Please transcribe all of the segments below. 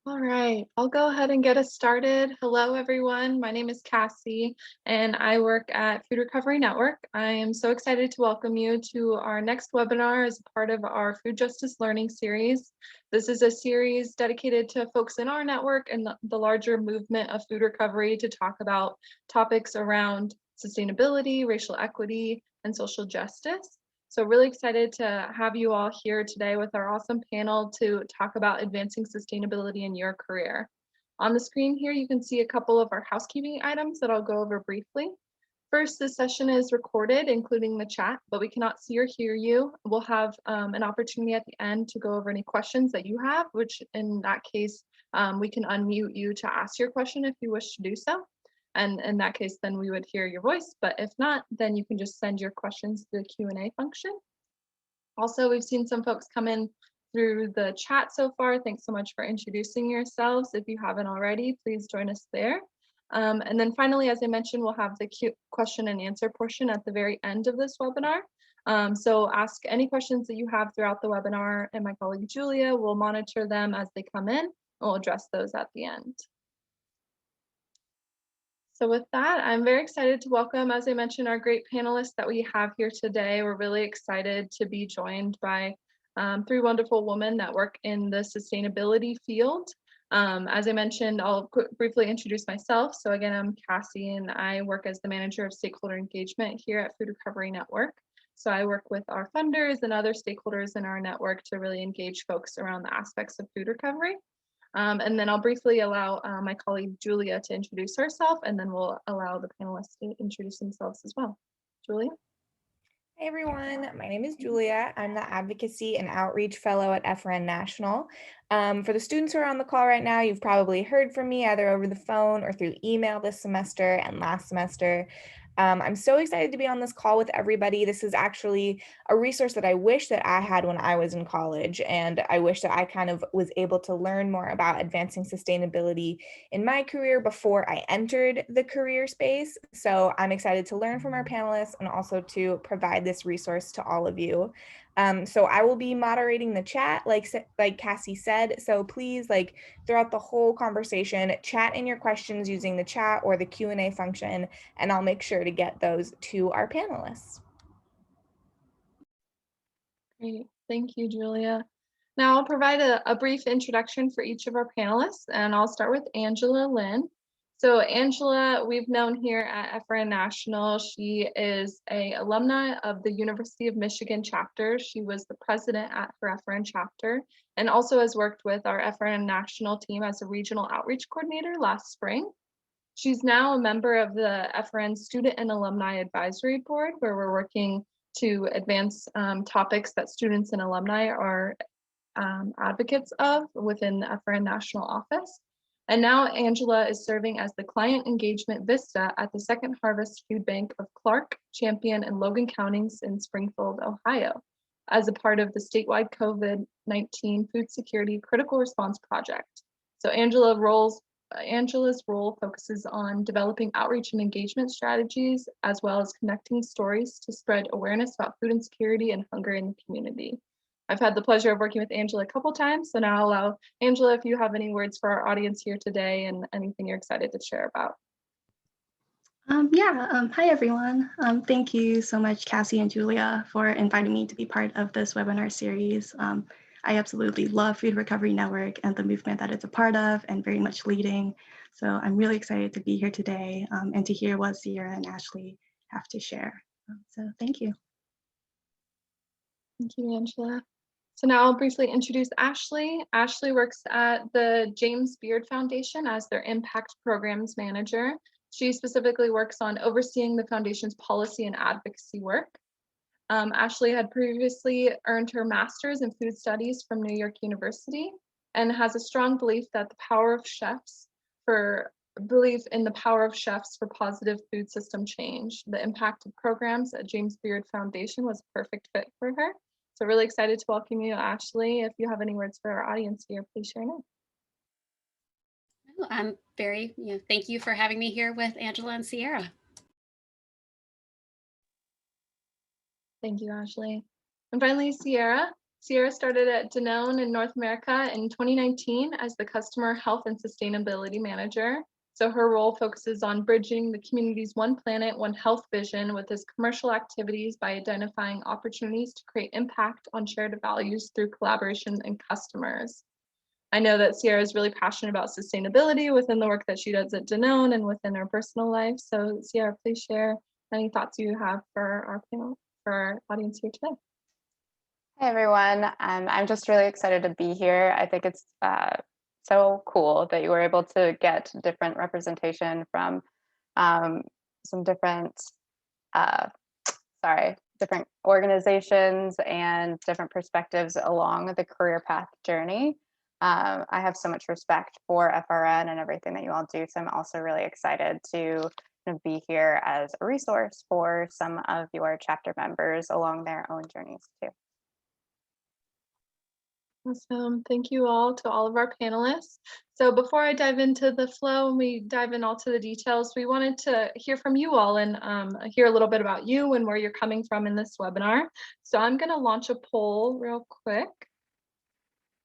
All right, I'll go ahead and get us started. Hello, everyone. My name is Cassie, and I work at Food Recovery Network. I am so excited to welcome you to our next webinar as part of our Food Justice Learning Series. This is a series dedicated to folks in our network and the larger movement of food recovery to talk about topics around sustainability, racial equity, and social justice. So really excited to have you all here today with our awesome panel to talk about advancing sustainability in your career. On the screen here, you can see a couple of our housekeeping items that I'll go over briefly. First, this session is recorded, including the chat, but we cannot see or hear you. We'll have an opportunity at the end to go over any questions that you have, which in that case, we can unmute you to ask your question if you wish to do so. And in that case, then we would hear your voice. But if not, then you can just send your questions to the Q&A function. Also, we've seen some folks come in through the chat so far. Thanks so much for introducing yourselves. If you haven't already, please join us there. And then finally, as I mentioned, we'll have the question and answer portion at the very end of this webinar. So ask any questions that you have throughout the webinar, and my colleague Julia will monitor them as they come in, and we'll address those at the end. So with that, I'm very excited to welcome, as I mentioned, our great panelists that we have here today. We're really excited to be joined by three wonderful women that work in the sustainability field. As I mentioned, I'll briefly introduce myself. So again, I'm Cassie and I work as the manager of stakeholder engagement here at Food Recovery Network. So I work with our funders and other stakeholders in our network to really engage folks around the aspects of food recovery. And then I'll briefly allow my colleague Julia to introduce herself, and then we'll allow the panelists to introduce themselves as well. Julia? Hey everyone, my name is Julia. I'm the Advocacy and Outreach Fellow at FRN National. For the students who are on the call right now, you've probably heard from me either over the phone or through email this semester and last semester. I'm so excited to be on this call with everybody. This is actually a resource that I wish that I had when I was in college, and I wish that I kind of was able to learn more about advancing sustainability in my career before I entered the career space. So I'm excited to learn from our panelists and also to provide this resource to all of you. So I will be moderating the chat, like Cassie said. So please, throughout the whole conversation, chat in your questions using the chat or the Q&A function, and I'll make sure to get those to our panelists. Great, thank you, Julia. Now I'll provide a brief introduction for each of our panelists, and I'll start with Angela Lin. So Angela, we've known here at FRN National. She is an alumna of the University of Michigan chapter. She was the president at her FRN chapter and also has worked with our FRN National team as a regional outreach coordinator last spring. She's now a member of the FRN Student and Alumni Advisory Board, where we're working to advance topics that students and alumni are advocates of within the FRN National Office. And now Angela is serving as the Client Engagement Vista at the Second Harvest Food Bank of Clark, Champion, and Logan counties in Springfield, Ohio, as a part of the statewide COVID-19 Food Security Critical Response Project. So Angela's role focuses on developing outreach and engagement strategies, as well as connecting stories to spread awareness about food insecurity and hunger in the community. I've had the pleasure of working with Angela a couple times, so now I'll allow Angela if you have any words for our audience here today and anything you're excited to share about. Hi everyone. Thank you so much, Cassie and Julia, for inviting me to be part of this webinar series. I absolutely love Food Recovery Network and the movement that it's a part of and very much leading. So I'm really excited to be here today and to hear what Sierra and Ashley have to share. So thank you. Thank you, Angela. So now I'll briefly introduce Ashley. Ashley works at the James Beard Foundation as their Impact Programs Manager. She specifically works on overseeing the foundation's policy and advocacy work. Ashley had previously earned her master's in food studies from New York University and has a strong belief in the power of chefs for positive food system change. The impact of programs at James Beard Foundation was a perfect fit for her. So really excited to welcome you, Ashley. If you have any words for our audience here, please share now. I'm thank you for having me here with Angela and Sierra. Thank you, Ashley. And finally, Sierra, Sierra started at Danone in North America in 2019 as the Customer Health and Sustainability Manager. So her role focuses on bridging the community's One Planet, One Health vision with its commercial activities by identifying opportunities to create impact on shared values through collaboration and customers. I know that Sierra is really passionate about sustainability within the work that she does at Danone and within her personal life. So Sierra, please share any thoughts you have for our panel, for our audience here today. Hey everyone, I'm just really excited to be here. I think it's so cool that you were able to get different representation from some different, different organizations and different perspectives along the career path journey. I have so much respect for FRN and everything that you all do, so I'm also really excited to be here as a resource for some of your chapter members along their own journeys too. Awesome. Thank you all to all of our panelists. So before I dive into the flow and we dive in all to the details, we wanted to hear from you all and hear a little bit about you and where you're coming from in this webinar. So I'm going to launch a poll real quick.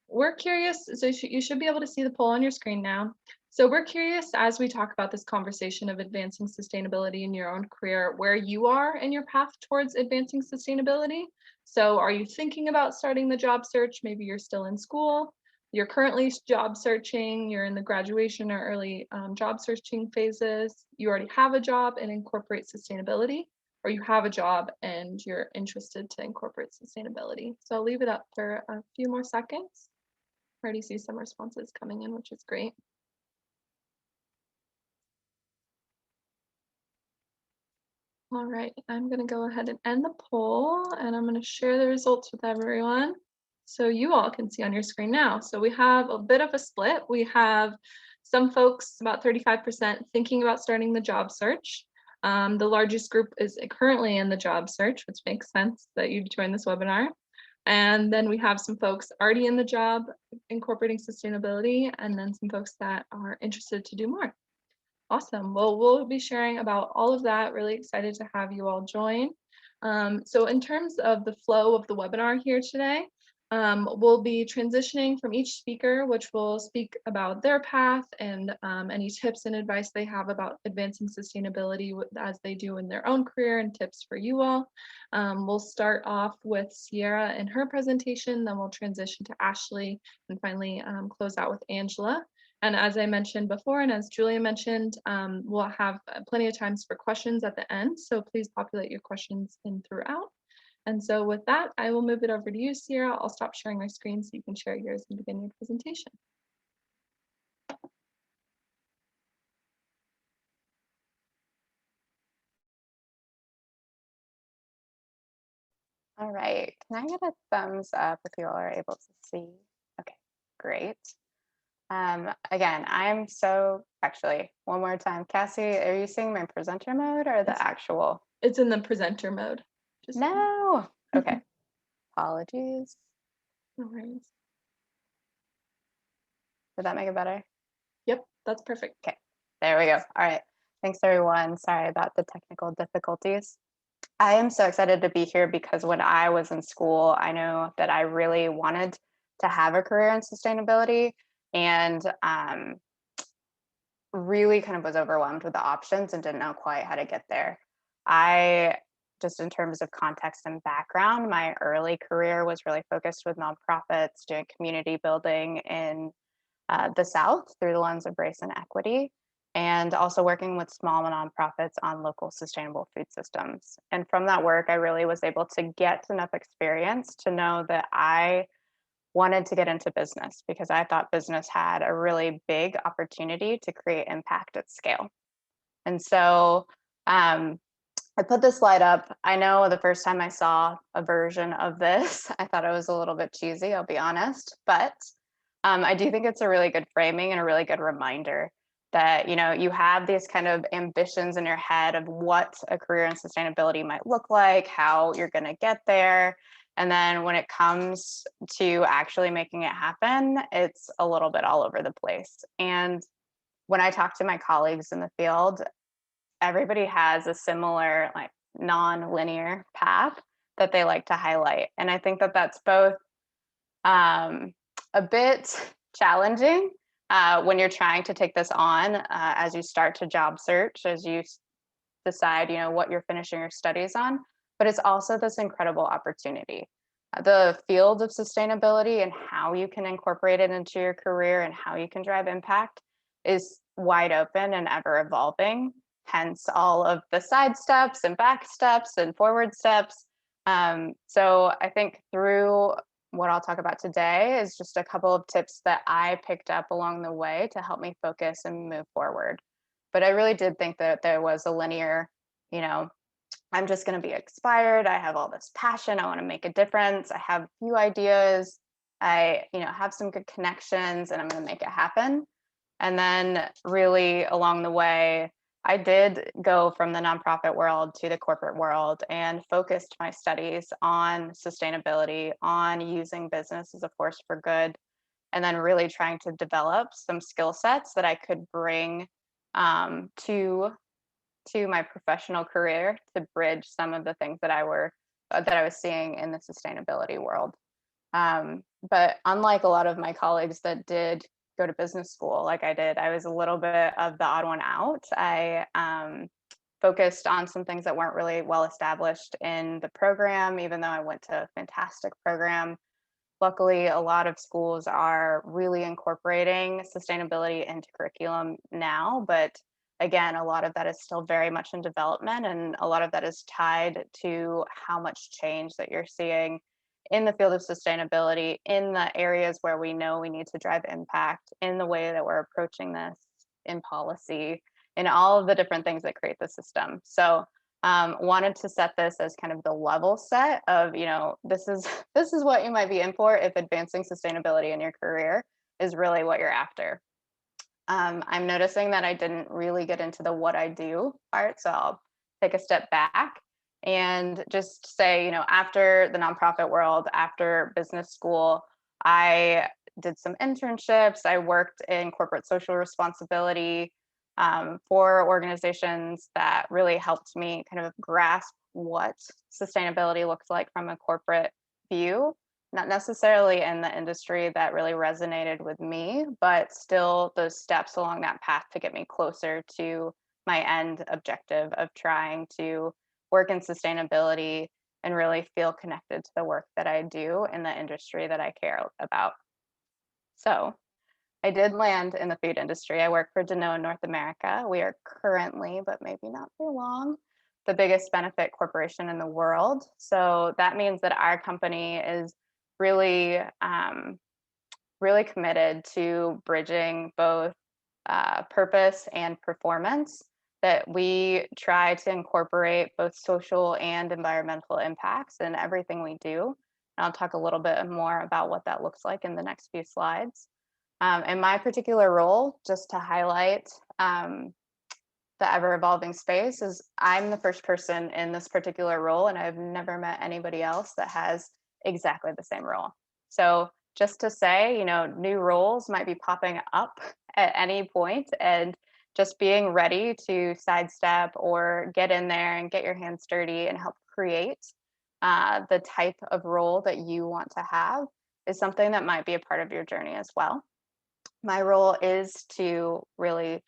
We're curious, so you should be able to see the poll on your screen now. So we're curious as we talk about this conversation of advancing sustainability in your own career, where you are in your path towards advancing sustainability. So are you thinking about starting the job search? Maybe you're still in school, you're currently job searching, you're in the graduation or early job searching phases, you already have a job and incorporate sustainability, or you have a job and you're interested to incorporate sustainability. So I'll leave it up for a few more seconds. I already see some responses coming in, which is great. All right, I'm going to go ahead and end the poll and I'm going to share the results with everyone so you all can see on your screen now. So we have a bit of a split. We have some folks, about 35%, thinking about starting the job search. The largest group is currently in the job search, which makes sense that you joined this webinar. And then we have some folks already in the job incorporating sustainability, and then some folks that are interested to do more. Awesome. Well, we'll be sharing about all of that. Really excited to have you all join. So in terms of the flow of the webinar here today, we'll be transitioning from each speaker, which will speak about their path and any tips and advice they have about advancing sustainability as they do in their own career and tips for you all. We'll start off with Sierra and her presentation, then we'll transition to Ashley and finally close out with Angela. And as I mentioned before, and as Julia mentioned, we'll have plenty of times for questions at the end. So please populate your questions in throughout. And so with that, I will move it over to you, Sierra. I'll stop sharing my screen so you can share yours and begin your presentation. All right, can I get a thumbs up if you all are able to see? Okay, great. Again, I'm so, actually, one more time. Cassie, are you seeing my presenter mode or the actual? It's in the presenter mode. No, okay, apologies. No worries. Did that make it better? Yep, that's perfect. Okay, there we go. All right, thanks everyone. Sorry about the technical difficulties. I am so excited to be here because when I was in school, I know that I really wanted to have a career in sustainability and really kind of was overwhelmed with the options and didn't know quite how to get there. Just in terms of context and background, my early career was really focused with nonprofits, doing community building in the South through the lens of race and equity, and also working with small nonprofits on local sustainable food systems. And from that work, I really was able to get enough experience to know that I wanted to get into business because I thought business had a really big opportunity to create impact at scale. And so I put this slide up. I know the first time I saw a version of this, I thought it was a little bit cheesy, I'll be honest, but I do think it's a really good framing and a really good reminder that, you know, you have these kind of ambitions in your head of what a career in sustainability might look like, how you're going to get there. And then when it comes to actually making it happen, it's a little bit all over the place. And when I talk to my colleagues in the field, everybody has a similar, like, non-linear path that they like to highlight. And I think that that's both A bit challenging when you're trying to take this on as you start to job search, as you decide, what you're finishing your studies on, but it's also this incredible opportunity. The field of sustainability and how you can incorporate it into your career and how you can drive impact is wide open and ever evolving, hence all of the side steps and back steps and forward steps. So I think through what I'll talk about today is just a couple of tips that I picked up along the way to help me focus and move forward. But I really did think that there was a linear, I'm just going to be expired. I have all this passion. I want to make a difference. I have a few ideas. I, have some good connections and I'm going to make it happen. And then really along the way, I did go from the nonprofit world to the corporate world and focused my studies on sustainability, on using business as a force for good, and then really trying to develop some skill sets that I could bring to my professional career to bridge some of the things that I was seeing in the sustainability world. But unlike a lot of my colleagues that did go to business school like I did, I was a little bit of the odd one out. I focused on some things that weren't really well established in the program, even though I went to a fantastic program. Luckily, a lot of schools are really incorporating sustainability into curriculum now, but again, a lot of that is still very much in development, and a lot of that is tied to how much change that you're seeing in the field of sustainability, in the areas where we know we need to drive impact, in the way that we're approaching this in policy, in all of the different things that create the system. So wanted to set this as kind of the level set of, this is what you might be in for if advancing sustainability in your career is really what you're after. I'm noticing that I didn't really get into the what I do part, so I'll take a step back and just say, after the nonprofit world, after business school, I did some internships. I worked in corporate social responsibility for organizations that really helped me kind of grasp what sustainability looks like from a corporate view. Not necessarily in the industry that really resonated with me, but still those steps along that path to get me closer to my end objective of trying to work in sustainability and really feel connected to the work that I do in the industry that I care about. So I did land in the food industry. I work for Danone North America. We are currently, but maybe not for long, the biggest benefit corporation in the world. So that means that our company is really, really committed to bridging both purpose and performance, that we try to incorporate both social and environmental impacts in everything we do. And I'll talk a little bit more about what that looks like in the next few slides. In my particular role, just to highlight the ever-evolving space, is I'm the first person in this particular role, and I've never met anybody else that has exactly the same role. So just to say, new roles might be popping up at any point, and just being ready to sidestep or get in there and get your hands dirty and help create the type of role that you want to have is something that might be a part of your journey as well. My role is to really,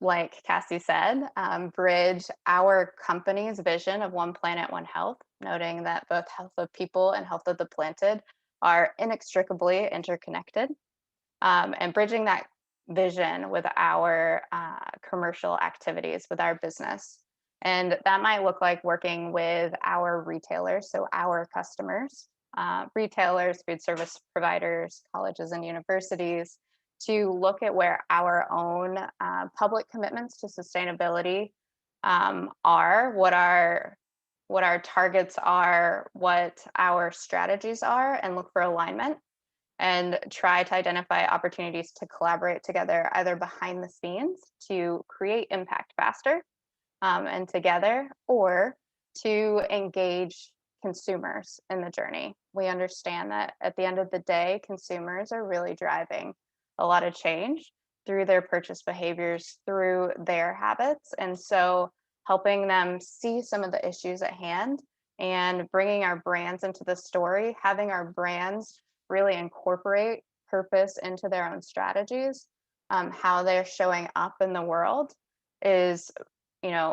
like Cassie said, bridge our company's vision of one planet, one health, noting that both health of people and health of the planet are inextricably interconnected, and bridging that vision with our commercial activities, with our business. And that might look like working with our retailers, so our customers, retailers, food service providers, colleges and universities, to look at where our own public commitments to sustainability are, what our targets are, what our strategies are, and look for alignment and try to identify opportunities to collaborate together, either behind the scenes to create impact faster and together, or to engage consumers in the journey. We understand that at the end of the day, consumers are really driving a lot of change through their purchase behaviors, through their habits. And so helping them see some of the issues at hand and bringing our brands into the story, having our brands really incorporate purpose into their own strategies, how they're showing up in the world is,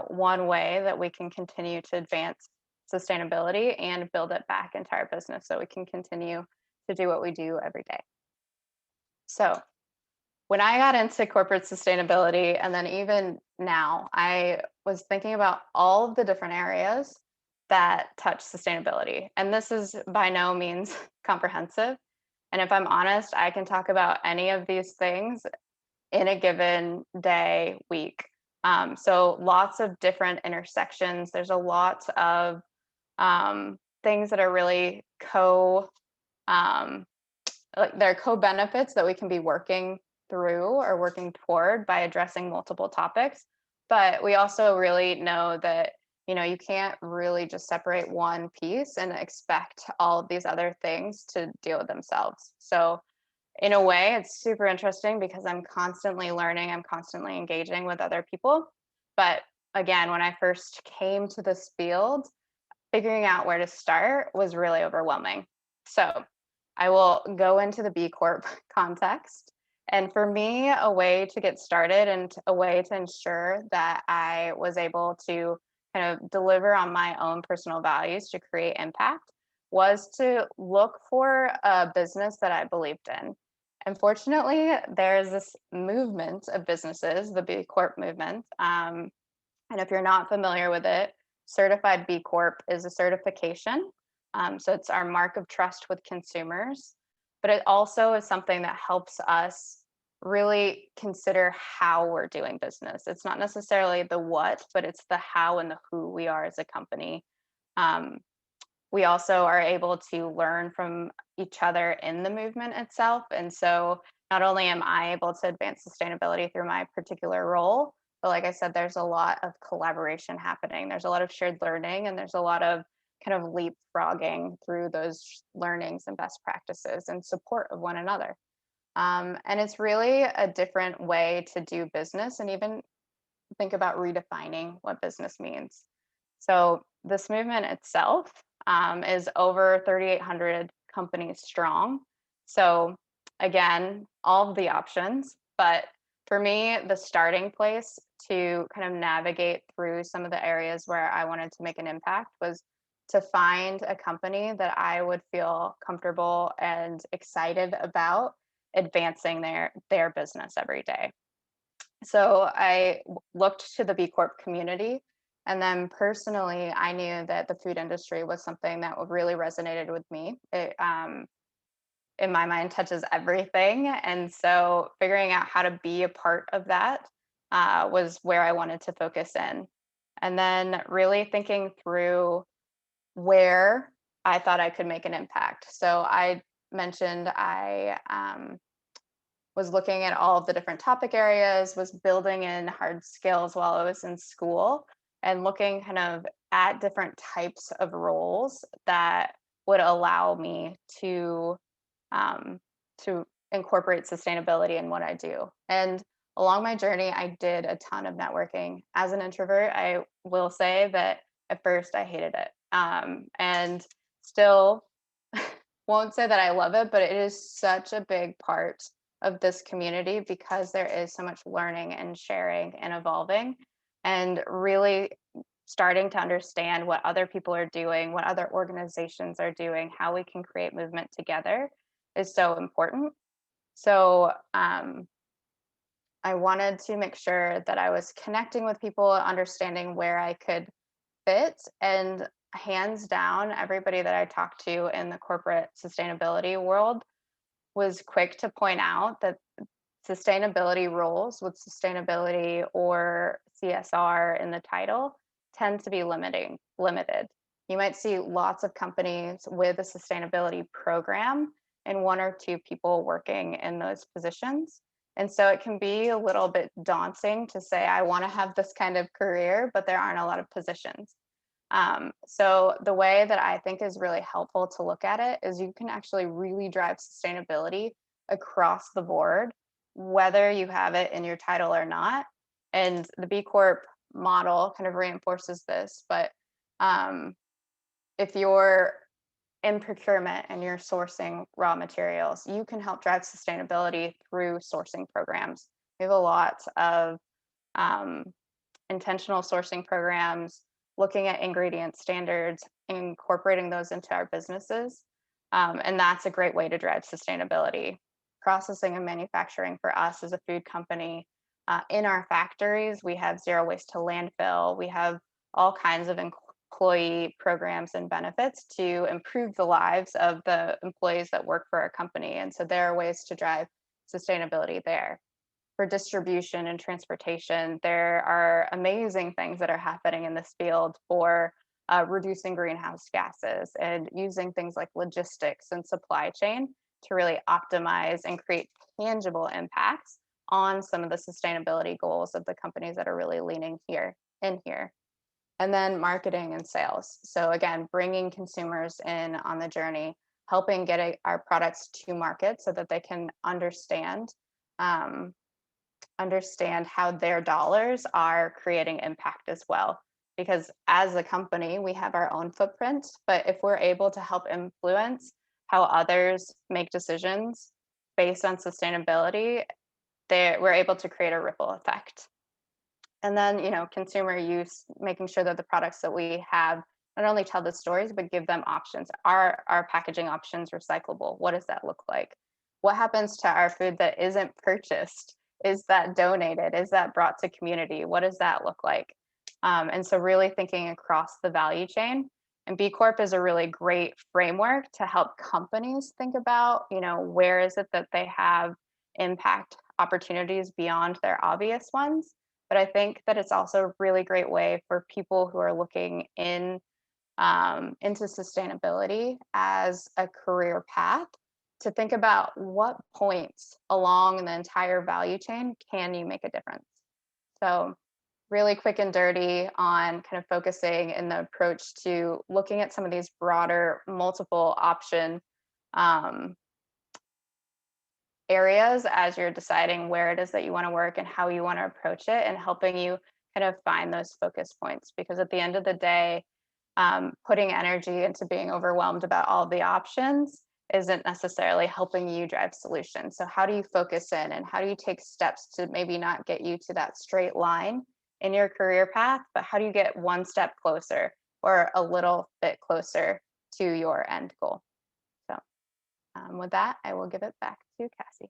one way that we can continue to advance sustainability and build it back into our business so we can continue to do what we do every day. So when I got into corporate sustainability, and then even now, I was thinking about all of the different areas that touch sustainability. And this is by no means comprehensive. And if I'm honest, I can talk about any of these things in a given day, week. So lots of different intersections. There's a lot of things that are really there are co-benefits that we can be working through or working toward by addressing multiple topics. But we also really know that, you can't really just separate one piece and expect all of these other things to deal with themselves. So in a way, it's super interesting because I'm constantly learning, I'm constantly engaging with other people. But again, when I first came to this field, figuring out where to start was really overwhelming. So I will go into the B Corp context. And for me, a way to get started and a way to ensure that I was able to kind of deliver on my own personal values to create impact was to look for a business that I believed in. Unfortunately, there's this movement of businesses, the B Corp movement. And if you're not familiar with it, Certified B Corp is a certification. So it's our mark of trust with consumers, but it also is something that helps us really consider how we're doing business. It's not necessarily the what, but it's the how and the who we are as a company. We also are able to learn from each other in the movement itself. And so not only am I able to advance sustainability through my particular role, but like I said, there's a lot of collaboration happening. There's a lot of shared learning, and there's a lot of kind of leapfrogging through those learnings and best practices and support of one another. And it's really a different way to do business and even think about redefining what business means. So this movement itself is over 3,800 companies strong. So again, all of the options, but for me, the starting place to kind of navigate through some of the areas where I wanted to make an impact was to find a company that I would feel comfortable and excited about advancing their business every day. So I looked to the B Corp community. And then personally, I knew that the food industry was something that really resonated with me. It, in my mind, touches everything. And so figuring out how to be a part of that was where I wanted to focus in. And then really thinking through where I thought I could make an impact. So I mentioned I was looking at all of the different topic areas, was building in hard skills while I was in school, and looking kind of at different types of roles that would allow me to incorporate sustainability in what I do. And along my journey, I did a ton of networking. As an introvert, I will say that at first I hated it, and still won't say that I love it, but it is such a big part of this community because there is so much learning and sharing and evolving, and really starting to understand what other people are doing, what other organizations are doing, how we can create movement together is so important. So I wanted to make sure that I was connecting with people, understanding where I could fit, and hands down, everybody that I talked to in the corporate sustainability world was quick to point out that sustainability roles with sustainability or CSR in the title tend to be limited. You might see lots of companies with a sustainability program and one or two people working in those positions. And so it can be a little bit daunting to say, I want to have this kind of career, but there aren't a lot of positions. So the way that I think is really helpful to look at it is you can actually really drive sustainability across the board, whether you have it in your title or not. And the B Corp model kind of reinforces this. But if you're in procurement and you're sourcing raw materials, you can help drive sustainability through sourcing programs. We have a lot of intentional sourcing programs, looking at ingredient standards, incorporating those into our businesses. And that's a great way to drive sustainability. Processing and manufacturing for us as a food company, in our factories, we have zero waste to landfill. We have all kinds of employee programs and benefits to improve the lives of the employees that work for our company. And so there are ways to drive sustainability there. For distribution and transportation, there are amazing things that are happening in this field for reducing greenhouse gases and using things like logistics and supply chain to really optimize and create tangible impacts on some of the sustainability goals of the companies that are really leaning here. And then marketing and sales. So again, bringing consumers in on the journey, helping get our products to market so that they can understand how their dollars are creating impact as well. Because as a company, we have our own footprint, but if we're able to help influence how others make decisions based on sustainability, we're able to create a ripple effect. And then, consumer use, making sure that the products that we have not only tell the stories, but give them options. Are our packaging options recyclable? What does that look like? What happens to our food that isn't purchased? Is that donated? Is that brought to community? What does that look like? And so really thinking across the value chain. And B Corp is a really great framework to help companies think about, where is it that they have impact opportunities beyond their obvious ones. But I think that it's also a really great way for people who are looking into sustainability as a career path to think about what points along the entire value chain can you make a difference. So really quick and dirty on kind of focusing in the approach to looking at some of these broader multiple option areas as you're deciding where it is that you want to work and how you want to approach it, and helping you kind of find those focus points. Because at the end of the day, putting energy into being overwhelmed about all the options isn't necessarily helping you drive solutions. So how do you focus in, and how do you take steps to maybe not get you to that straight line in your career path, but how do you get one step closer or a little bit closer to your end goal? So with that, I will give it back to Cassie.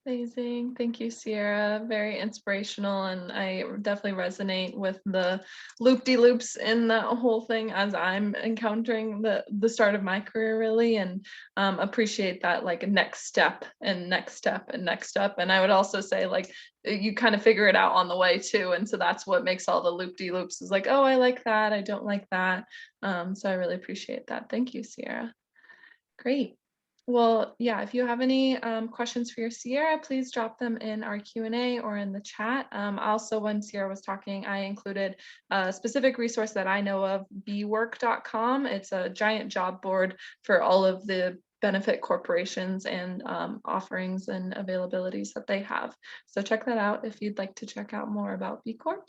Amazing. Thank you, Sierra. Very inspirational. And I definitely resonate with the loop-de-loops in that whole thing as I'm encountering the start of my career, really, and appreciate that, like, next step and next step and next step. And I would also say, like, you kind of figure it out on the way too. And so that's what makes all the loop-de-loops is like, oh, I like that. I don't like that. So I really appreciate that. Thank you, Sierra. Great. Well, yeah, if you have any questions for your Sierra, please drop them in our Q&A or in the chat. Also, when Sierra was talking, I included a specific resource that I know of, bework.com. It's a giant job board for all of the benefit corporations and offerings and availabilities that they have. So check that out if you'd like to check out more about B Corps.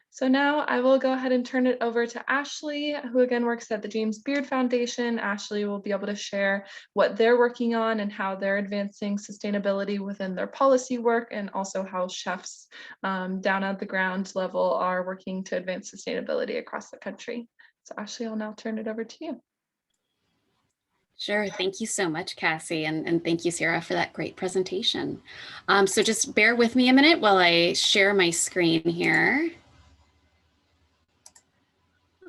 So now I will go ahead and turn it over to Ashley, who again works at the James Beard Foundation. Ashley will be able to share what they're working on and how they're advancing sustainability within their policy work, and also how chefs down at the ground level are working to advance sustainability across the country. So Ashley, I'll now turn it over to you. Sure. Thank you so much, Cassie. And thank you, Sarah, for that great presentation. So just bear with me a minute while I share my screen here.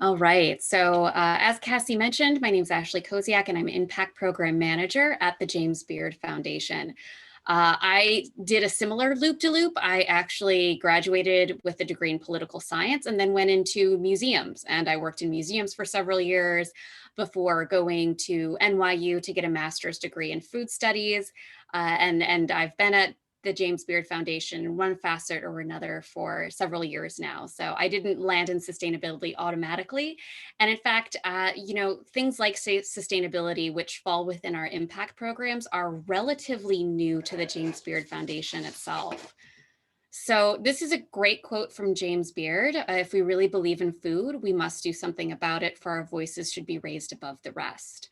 All right. So as Cassie mentioned, my name is Ashley Kosiak, and I'm Impact Program Manager at the James Beard Foundation. I did a similar loop-de-loop. I actually graduated with a degree in political science and then went into museums. And I worked in museums for several years before going to NYU to get a master's degree in food studies. And I've been at the James Beard Foundation in one facet or another for several years now. So I didn't land in sustainability automatically. And in fact, things like sustainability, which fall within our impact programs, are relatively new to the James Beard Foundation itself. So this is a great quote from James Beard. If we really believe in food, we must do something about it, for our voices should be raised above the rest.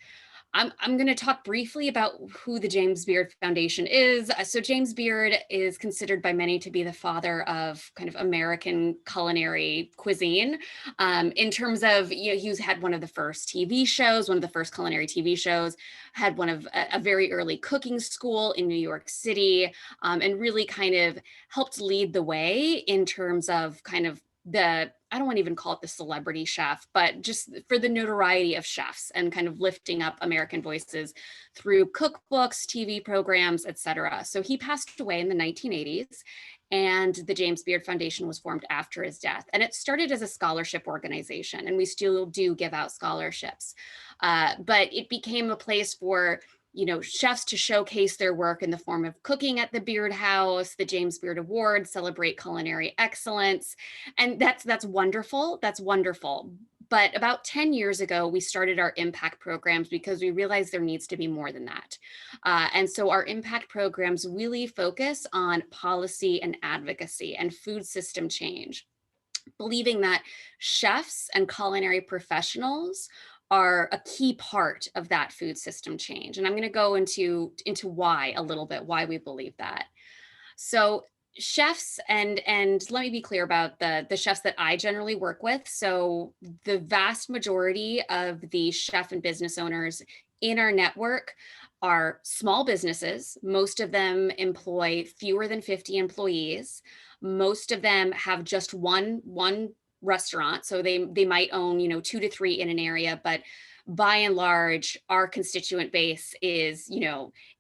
I'm going to talk briefly about who the James Beard Foundation is. So James Beard is considered by many to be the father of kind of American culinary cuisine. In terms of, he's had one of the first TV shows, one of the first culinary TV shows, had one of a very early cooking school in New York City, and really kind of helped lead the way in terms of kind of I don't want to even call it the celebrity chef, but just for the notoriety of chefs and kind of lifting up American voices through cookbooks, TV programs, etc. So he passed away in the 1980s, and the James Beard Foundation was formed after his death. And it started as a scholarship organization, and we still do give out scholarships. But it became a place for chefs to showcase their work in the form of cooking at the Beard House, the James Beard Award, celebrate culinary excellence. And that's wonderful. That's wonderful. But about 10 years ago, we started our impact programs because we realized there needs to be more than that. And so our impact programs really focus on policy and advocacy and food system change, believing that chefs and culinary professionals are a key part of that food system change. And I'm going to go into why a little bit, why we believe that. So chefs, and let me be clear about the chefs that I generally work with. So the vast majority of the chef and business owners in our network are small businesses. Most of them employ fewer than 50 employees. Most of them have just one restaurant. So they might own, 2 to 3 in an area, but by and large, our constituent base is,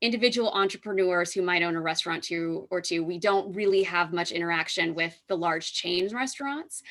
individual entrepreneurs who might own a restaurant or two. We don't really have much interaction with the large chain restaurants.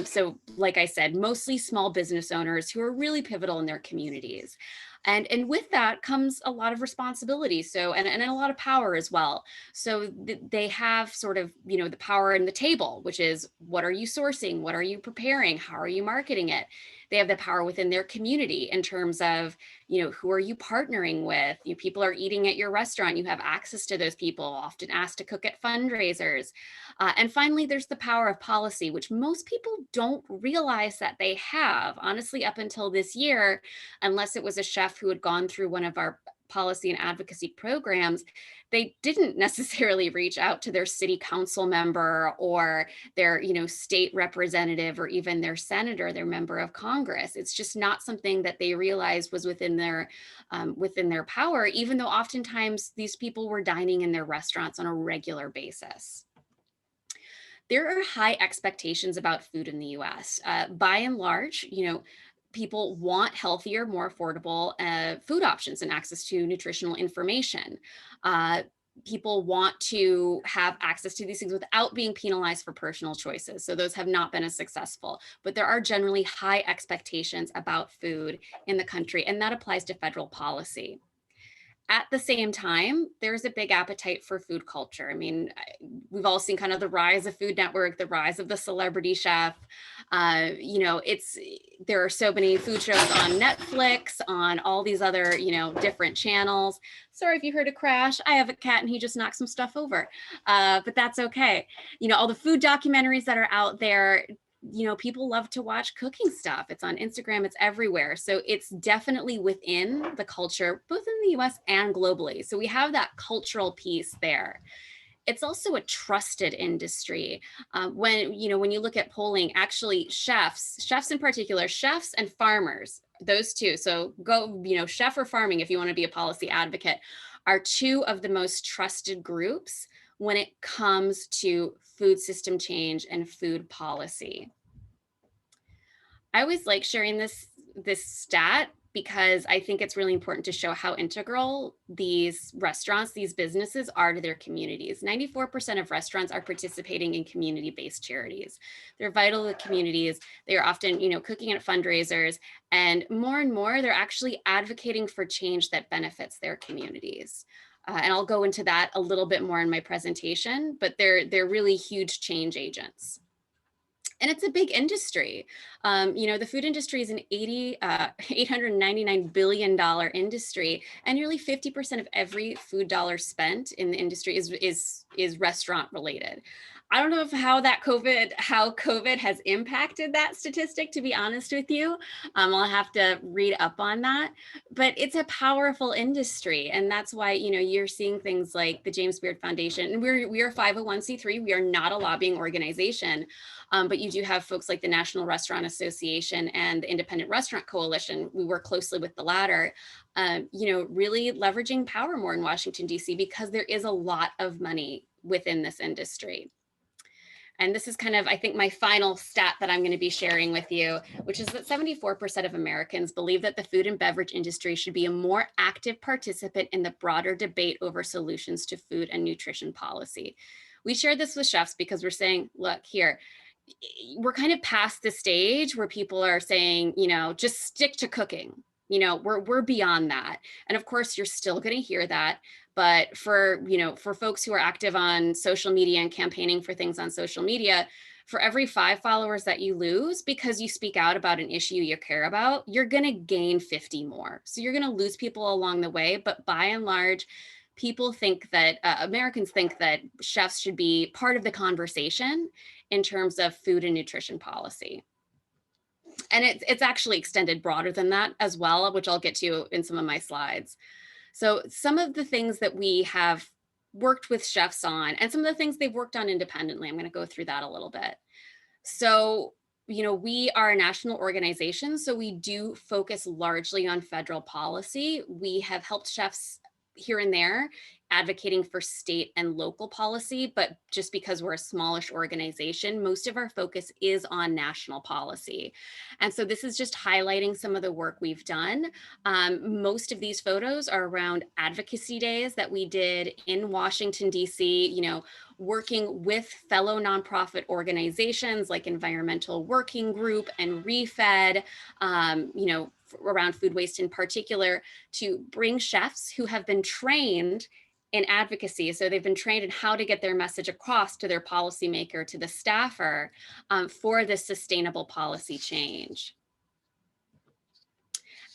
So like I said, mostly small business owners who are really pivotal in their communities. And with that comes a lot of responsibility. So, and a lot of power as well. So they have sort of, the power in the table, which is, what are you sourcing? What are you preparing? How are you marketing it? They have the power within their community in terms of, who are you partnering with? People are eating at your restaurant. You have access to those people, often asked to cook at fundraisers. And finally, there's the power of policy, which most people don't realize that they have. Honestly, up until this year, unless it was a chef who had gone through one of our policy and advocacy programs, they didn't necessarily reach out to their city council member or their, state representative or even their senator, their member of Congress. It's just not something that they realized was within their power, even though oftentimes these people were dining in their restaurants on a regular basis. There are high expectations about food in the US. By and large, people want healthier, more affordable food options and access to nutritional information. People want to have access to these things without being penalized for personal choices. So those have not been as successful, but there are generally high expectations about food in the country, and that applies to federal policy. At the same time, there's a big appetite for food culture. I mean, we've all seen kind of the rise of Food Network, the rise of the celebrity chef. There are so many food shows on Netflix, on all these other, different channels. Sorry if you heard a crash. I have a cat and he just knocked some stuff over, but that's okay. All the food documentaries that are out there. People love to watch cooking stuff. It's on Instagram, it's everywhere. So it's definitely within the culture, both in the US and globally. So we have that cultural piece there. It's also a trusted industry. When you look at polling, actually chefs in particular, chefs and farmers, those two. So go, chef or farming, if you want to be a policy advocate, are two of the most trusted groups when it comes to food system change and food policy. I always like sharing this stat because I think it's really important to show how integral these restaurants, these businesses are to their communities. 94% of restaurants are participating in community-based charities. They're vital to communities. They are often, cooking at fundraisers, and more, they're actually advocating for change that benefits their communities. And I'll go into that a little bit more in my presentation, but they're really huge change agents. And it's a big industry. The food industry is an $899 billion industry, and nearly 50% of every food dollar spent in the industry is restaurant related. I don't know how COVID has impacted that statistic, to be honest with you. I'll have to read up on that, but it's a powerful industry. And that's why, you're seeing things like the James Beard Foundation, and we are 501c3. We are not a lobbying organization, but you do have folks like the National Restaurant Association and the Independent Restaurant Coalition. We work closely with the latter, really leveraging power more in Washington, D.C., because there is a lot of money within this industry. And this is kind of, I think, my final stat that I'm going to be sharing with you, which is that 74% of Americans believe that the food and beverage industry should be a more active participant in the broader debate over solutions to food and nutrition policy. We shared this with chefs because we're saying, look here, we're kind of past the stage where people are saying, just stick to cooking. We're beyond that. And of course, you're still going to hear that. But for folks who are active on social media and campaigning for things on social media, for every 5 followers that you lose because you speak out about an issue you care about, you're going to gain 50 more. So you're going to lose people along the way. But by and large, people think that Americans think that chefs should be part of the conversation in terms of food and nutrition policy. And it's actually extended broader than that as well, which I'll get to in some of my slides. So some of the things that we have worked with chefs on, and some of the things they've worked on independently, I'm going to go through that a little bit. So, we are a national organization, so we do focus largely on federal policy. We have helped chefs here and there advocating for state and local policy, but just because we're a smallish organization, most of our focus is on national policy. And so this is just highlighting some of the work we've done. Most of these photos are around advocacy days that we did in Washington, D.C., working with fellow nonprofit organizations like Environmental Working Group and ReFed, around food waste in particular, to bring chefs who have been trained in advocacy. So they've been trained in how to get their message across to their policymaker, to the staffer, for this sustainable policy change.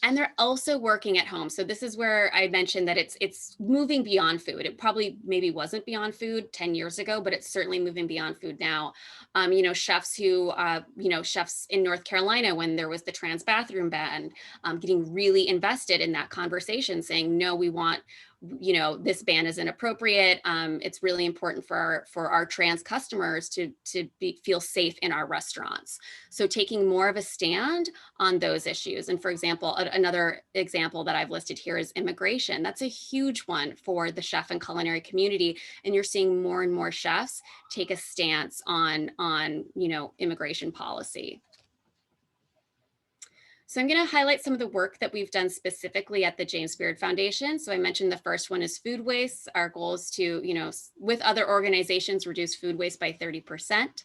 And they're also working at home. So this is where I mentioned that it's moving beyond food. It probably maybe wasn't beyond food 10 years ago, but it's certainly moving beyond food now. Chefs who, chefs in North Carolina, when there was the trans bathroom ban, getting really invested in that conversation, saying, no, we want, this ban is inappropriate. It's really important for our trans customers to feel safe in our restaurants. So taking more of a stand on those issues. And for example, another example that I've listed here is immigration. That's a huge one for the chef and culinary community. And you're seeing more and more chefs take a stance on immigration policy. So I'm going to highlight some of the work that we've done specifically at the James Beard Foundation. So I mentioned the first one is food waste. Our goal is to, with other organizations, reduce food waste by 30%.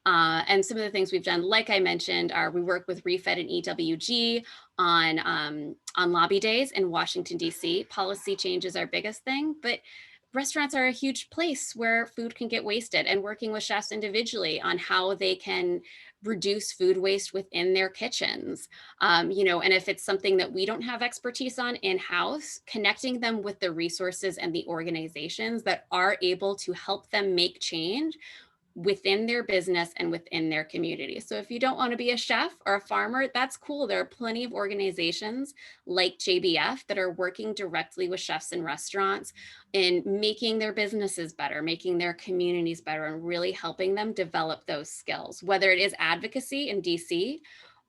And some of the things we've done, like I mentioned, are we work with ReFed and EWG on lobby days in Washington, D.C. Policy change is our biggest thing, but restaurants are a huge place where food can get wasted, and working with chefs individually on how they can reduce food waste within their kitchens. And if it's something that we don't have expertise on in-house, connecting them with the resources and the organizations that are able to help them make change within their business and within their community. So if you don't want to be a chef or a farmer, that's cool. There are plenty of organizations like JBF that are working directly with chefs and restaurants in making their businesses better, making their communities better, and really helping them develop those skills, whether it is advocacy in DC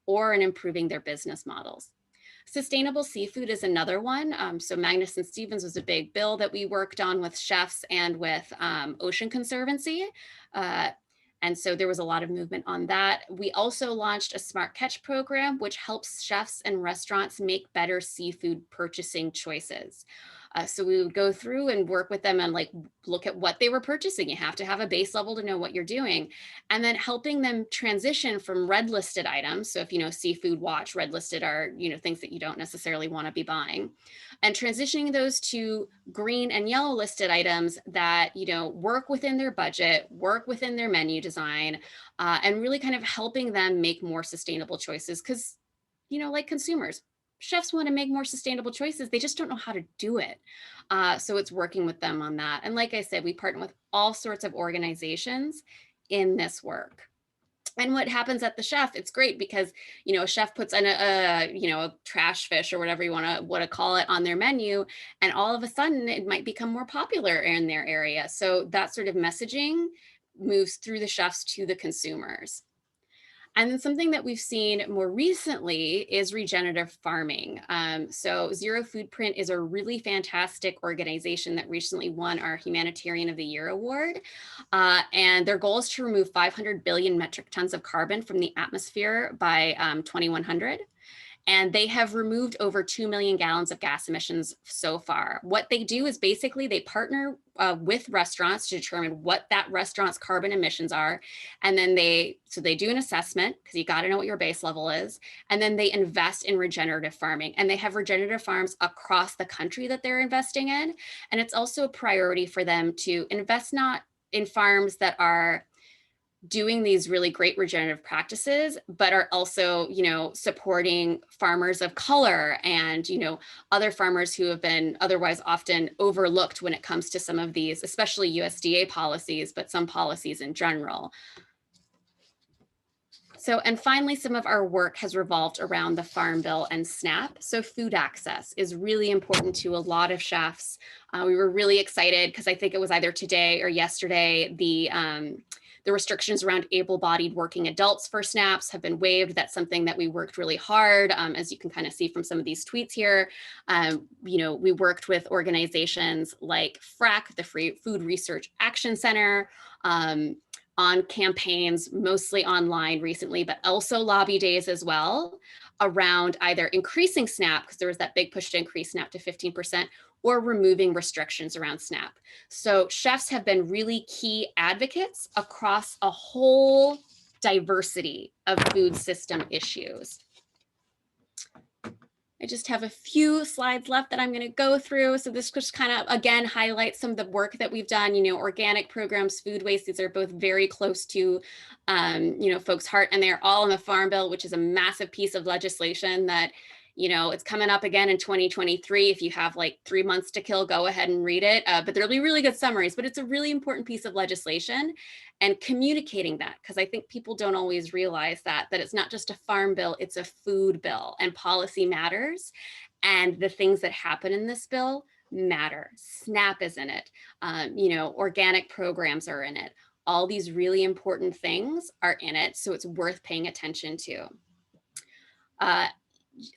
or in improving their business models. Sustainable seafood is another one. So Magnus and Stevens was a big bill that we worked on with chefs and with Ocean Conservancy. And so there was a lot of movement on that. We also launched a Smart Catch program, which helps chefs and restaurants make better seafood purchasing choices. So we would go through and work with them and look at what they were purchasing. You have to have a base level to know what you're doing, and then helping them transition from red listed items. So if Seafood Watch, red listed are things that you don't necessarily want to be buying, and transitioning those to green and yellow listed items that work within their budget, work within their menu design, and really kind of helping them make more sustainable choices. Because like consumers, chefs want to make more sustainable choices. They just don't know how to do it. So it's working with them on that. And like I said, we partner with all sorts of organizations in this work. And what happens at the chef, it's great because, you know, a chef puts in a trash fish or whatever you want to call it on their menu, and all of a sudden it might become more popular in their area. So that sort of messaging moves through the chefs to the consumers. And then something that we've seen more recently is regenerative farming. So Zero Foodprint is a really fantastic organization that recently won our Humanitarian of the Year award. And their goal is to remove 500 billion metric tons of carbon from the atmosphere by 2100. And they have removed over 2 million gallons of gas emissions so far. What they do is basically they partner with restaurants to determine what that restaurant's carbon emissions are. And then they do an assessment, because you got to know what your base level is. And then they invest in regenerative farming. And they have regenerative farms across the country that they're investing in. And it's also a priority for them to invest not in farms that are doing these really great regenerative practices, but are also, you know, supporting farmers of color and, you know, other farmers who have been otherwise often overlooked when it comes to some of these, especially USDA policies, but some policies in general. So, and finally, some of our work has revolved around the Farm Bill and SNAP. So food access is really important to a lot of chefs. We were really excited because I think it was either today or yesterday, the restrictions around able-bodied working adults for SNAPs have been waived. That's something that we worked really hard, as you can kind of see from some of these tweets here. You know, we worked with organizations like FRAC, the Free Food Research Action Center, on campaigns, mostly online recently, but also lobby days as well, around either increasing SNAP, because there was that big push to increase SNAP to 15%, or removing restrictions around SNAP. So chefs have been really key advocates across a whole diversity of food system issues. I just have a few slides left that I'm going to go through. So this just kind of, again, highlights some of the work that we've done, you know, organic programs, food waste. These are both very close to, you know, folks' heart, and they're all in the Farm Bill, which is a massive piece of legislation that, you know, it's coming up again in 2023. If you have like 3 months to kill, go ahead and read it. But there'll be really good summaries, but it's a really important piece of legislation, and communicating that, because I think people don't always realize that it's not just a farm bill, it's a food bill, and policy matters. And the things that happen in this bill matter. SNAP is in it. You know, organic programs are in it. All these really important things are in it. So it's worth paying attention to.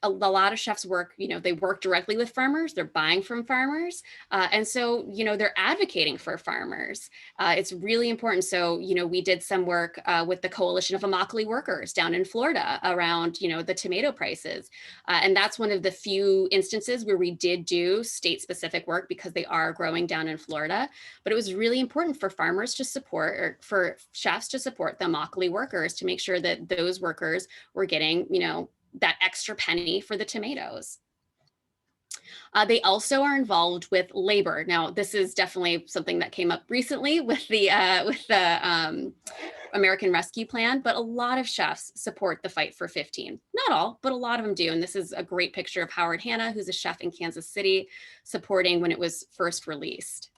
A lot of chefs work, you know, they work directly with farmers, they're buying from farmers. And so, you know, they're advocating for farmers. It's really important. So, you know, we did some work with the Coalition of Immokalee Workers down in Florida around, you know, the tomato prices. And that's one of the few instances where we did do state-specific work because they are growing down in Florida. But it was really important for farmers to support, or for chefs to support the Immokalee workers to make sure that those workers were getting, you know, that extra penny for the tomatoes. They also are involved with labor. Now, this is definitely something that came up recently with the American Rescue Plan, but a lot of chefs support the fight for 15. Not all, but a lot of them do. And this is a great picture of Howard Hanna, who's a chef in Kansas City, supporting when it was first released.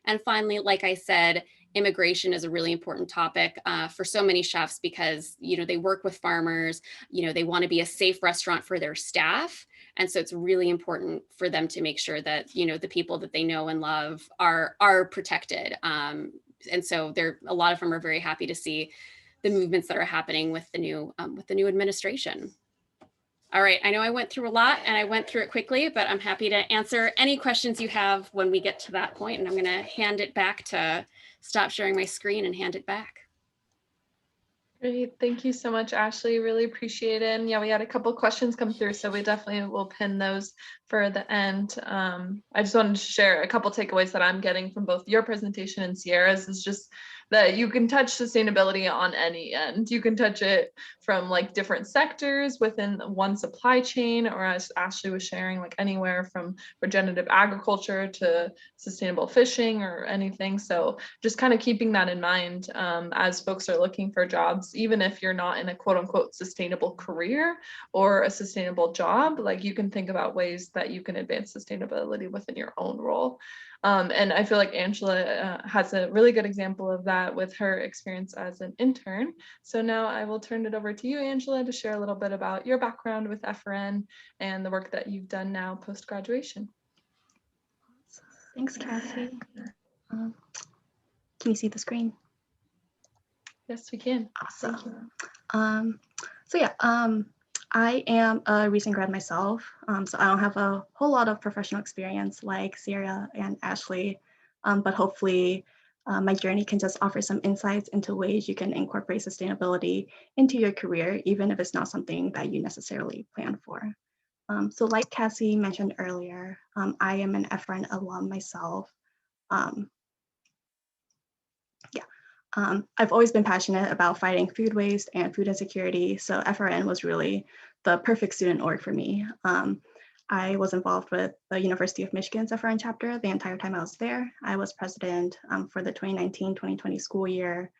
And finally, like I said, immigration is a really important topic for so many chefs because, you know, they work with farmers, you know, they want to be a safe restaurant for their staff. And so it's really important for them to make sure that, you know, the people that they know and love are protected. And so a lot of them are very happy to see the movements that are happening with the new administration. All right, I know I went through a lot and I went through it quickly, but I'm happy to answer any questions you have when we get to that point. And I'm going to hand it back to stop sharing my screen and hand it back. Great, thank you so much, Ashley. Really appreciate it. And yeah, we had a couple questions come through, so we definitely will pin those for the end. I just wanted to share a couple takeaways that I'm getting from both your presentation and Sierra's. Is just that you can touch sustainability on any end. You can touch it from like different sectors within one supply chain, or as Ashley was sharing, like anywhere from regenerative agriculture to sustainable fishing or anything. So just kind of keeping that in mind as folks are looking for jobs, even if you're not in a quote unquote sustainable career or a sustainable job, like you can think about ways that you can advance sustainability within your own role. And I feel like Angela has a really good example of that with her experience as an intern. So now I will turn it over to you, Angela, to share a little bit about your background with FRN and the work that you've done now post-graduation. Thanks, Cassie. Can you see the screen? Yes, we can. Awesome. So yeah, I am a recent grad myself, so I don't have a whole lot of professional experience like Sierra and Ashley, but hopefully my journey can just offer some insights into ways you can incorporate sustainability into your career, even if it's not something that you necessarily plan for. So like Cassie mentioned earlier, I am an FRN alum myself. I've always been passionate about fighting food waste and food insecurity, so FRN was really the perfect student org for me. I was involved with the University of Michigan's FRN chapter the entire time I was there. I was president for the 2019-2020 school year.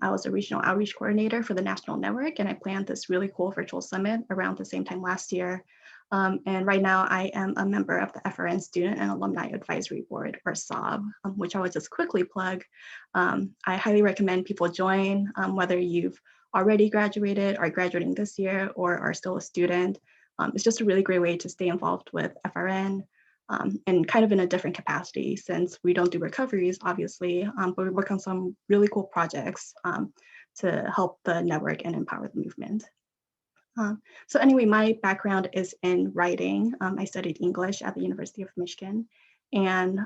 I was a regional outreach coordinator for the national network, and I planned this really cool virtual summit around the same time last year. And right now I am a member of the FRN Student and Alumni Advisory Board, or SOB, which I would just quickly plug. I highly recommend people join, whether you've already graduated, are graduating this year, or are still a student. It's just a really great way to stay involved with FRN and kind of in a different capacity, since we don't do recoveries, obviously, but we work on some really cool projects to help the network and empower the movement. So anyway, my background is in writing. I studied English at the University of Michigan. And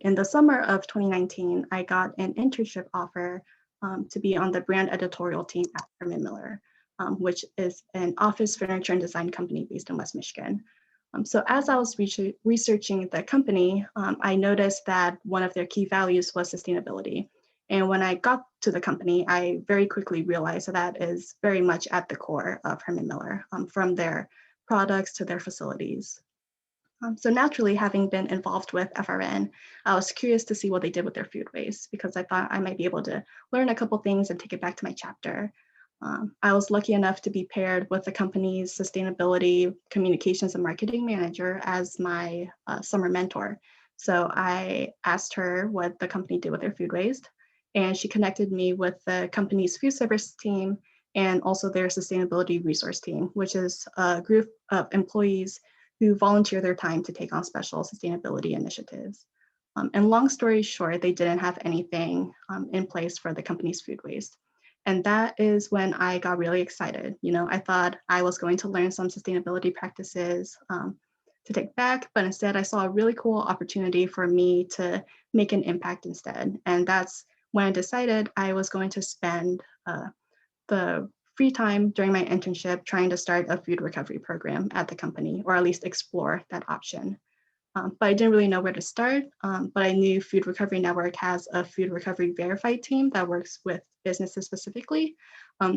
in the summer of 2019, I got an internship offer to be on the brand editorial team at Herman Miller, which is an office furniture and design company based in West Michigan. So as I was researching the company, I noticed that one of their key values was sustainability. And when I got to the company, I very quickly realized that is very much at the core of Herman Miller, from their products to their facilities. So naturally, having been involved with FRN, I was curious to see what they did with their food waste, because I thought I might be able to learn a couple things and take it back to my chapter. I was lucky enough to be paired with the company's sustainability communications and marketing manager as my summer mentor. So I asked her what the company did with their food waste, and she connected me with the company's food service team and also their sustainability resource team, which is a group of employees who volunteer their time to take on special sustainability initiatives. And long story short, they didn't have anything in place for the company's food waste. And that is when I got really excited. You know, I thought I was going to learn some sustainability practices to take back, but instead I saw a really cool opportunity for me to make an impact instead. And that's when I decided I was going to spend the free time during my internship trying to start a food recovery program at the company, or at least explore that option. But I didn't really know where to start, but I knew Food Recovery Network has a food recovery verified team that works with businesses specifically.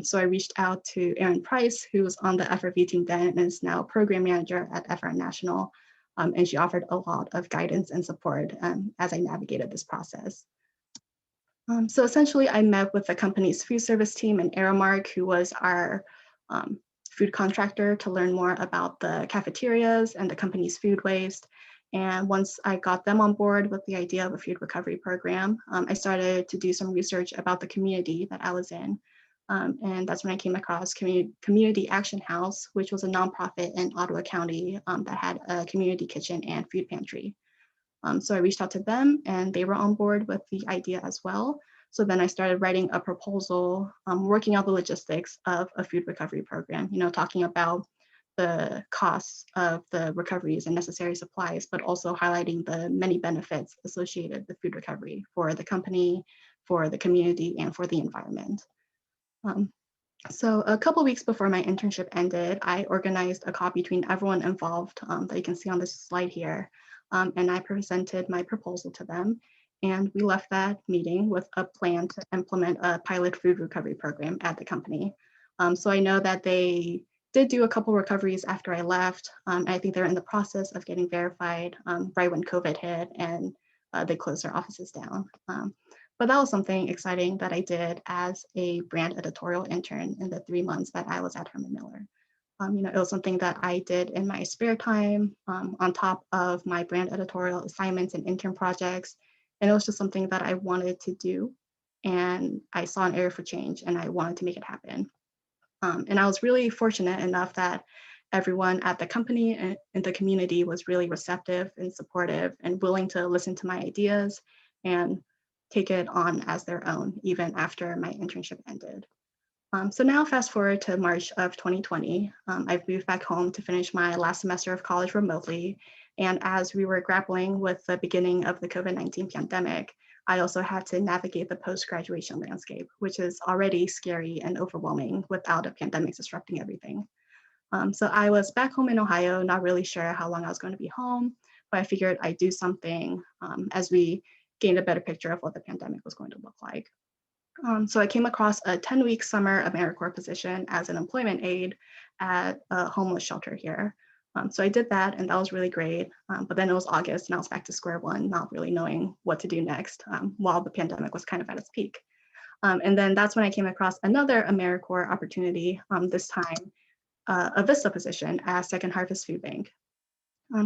So I reached out to Erin Price, who was on the FRV team then and is now program manager at FRN National. And she offered a lot of guidance and support as I navigated this process. So essentially, I met with the company's food service team and Aramark, who was our food contractor, to learn more about the cafeterias and the company's food waste. And once I got them on board with the idea of a food recovery program, I started to do some research about the community that I was in. And that's when I came across Community Action House, which was a nonprofit in Ottawa County that had a community kitchen and food pantry. So I reached out to them and they were on board with the idea as well. So then I started writing a proposal, working out the logistics of a food recovery program, you know, talking about the costs of the recoveries and necessary supplies, but also highlighting the many benefits associated with food recovery for the company, for the community, and for the environment. So a couple weeks before my internship ended, I organized a call between everyone involved that you can see on this slide here. And I presented my proposal to them. And we left that meeting with a plan to implement a pilot food recovery program at the company. So I know that they did do a couple recoveries after I left. I think they're in the process of getting verified right when COVID hit and they closed their offices down. But that was something exciting that I did as a brand editorial intern in the 3 months that I was at Herman Miller. It was something that I did in my spare time on top of my brand editorial assignments and intern projects. And it was just something that I wanted to do. And I saw an area for change and I wanted to make it happen. And I was really fortunate enough that everyone at the company and in the community was really receptive and supportive and willing to listen to my ideas and take it on as their own, even after my internship ended. So now fast forward to March of 2020, I've moved back home to finish my last semester of college remotely. And as we were grappling with the beginning of the COVID-19 pandemic, I also had to navigate the post-graduation landscape, which is already scary and overwhelming without a pandemic disrupting everything. So I was back home in Ohio, not really sure how long I was going to be home, but I figured I'd do something as we gained a better picture of what the pandemic was going to look like. So I came across a 10-week summer AmeriCorps position as an employment aide at a homeless shelter here. So I did that and that was really great. But then it was August and I was back to square one, not really knowing what to do next while the pandemic was kind of at its peak. And then that's when I came across another AmeriCorps opportunity, this time a VISTA position at Second Harvest Food Bank.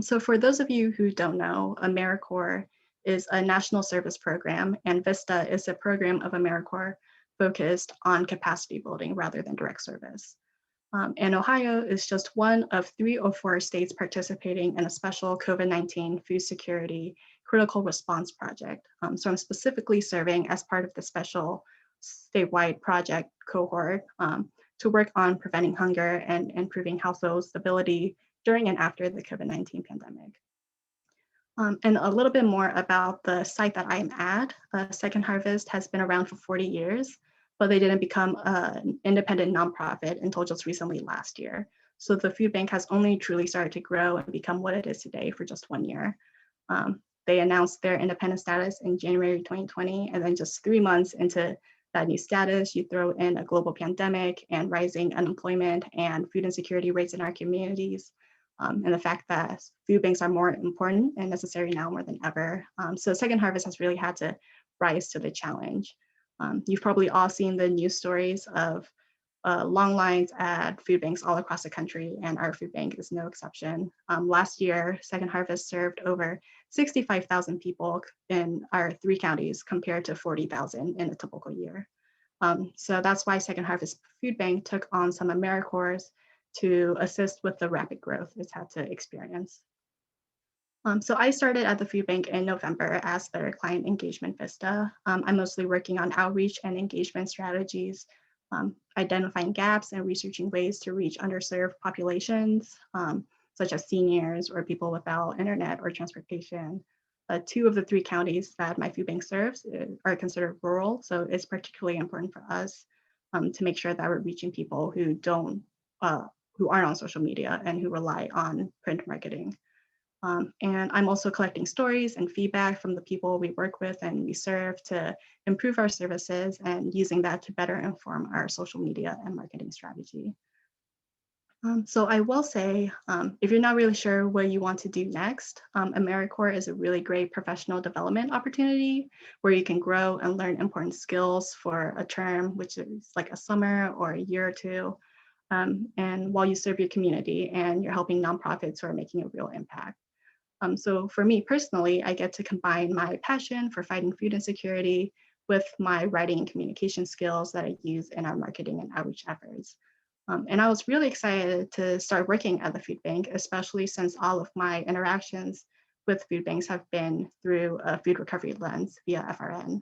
So for those of you who don't know, AmeriCorps is a national service program, and VISTA is a program of AmeriCorps focused on capacity building rather than direct service. And Ohio is just one of 3 or 4 states participating in a special COVID-19 food security critical response project. So I'm specifically serving as part of the special statewide project cohort to work on preventing hunger and improving household stability during and after the COVID-19 pandemic. And a little bit more about the site that I'm at. Second Harvest has been around for 40 years, but they didn't become an independent nonprofit until just recently last year. So the food bank has only truly started to grow and become what it is today for just 1 year. They announced their independent status in January 2020, and then just 3 months into that new status, you throw in a global pandemic and rising unemployment and food insecurity rates in our communities. And the fact that food banks are more important and necessary now more than ever. So Second Harvest has really had to rise to the challenge. You've probably all seen the news stories of long lines at food banks all across the country, and our food bank is no exception. Last year, Second Harvest served over 65,000 people in our 3 counties compared to 40,000 in a typical year. So that's why Second Harvest Food Bank took on some AmeriCorps to assist with the rapid growth it's had to experience. So I started at the food bank in November as their client engagement VISTA. I'm mostly working on outreach and engagement strategies, identifying gaps and researching ways to reach underserved populations, such as seniors or people without internet or transportation. 2 of the 3 counties that my food bank serves are considered rural, so it's particularly important for us to make sure that we're reaching people who who aren't on social media and who rely on print marketing. And I'm also collecting stories and feedback from the people we work with and we serve to improve our services and using that to better inform our social media and marketing strategy. So I will say, if you're not really sure what you want to do next, AmeriCorps is a really great professional development opportunity where you can grow and learn important skills for a term, which is like a summer or a year or 2. And while you serve your community and you're helping nonprofits who are making a real impact. So for me personally, I get to combine my passion for fighting food insecurity with my writing and communication skills that I use in our marketing and outreach efforts. And I was really excited to start working at the food bank, especially since all of my interactions with food banks have been through a food recovery lens via FRN.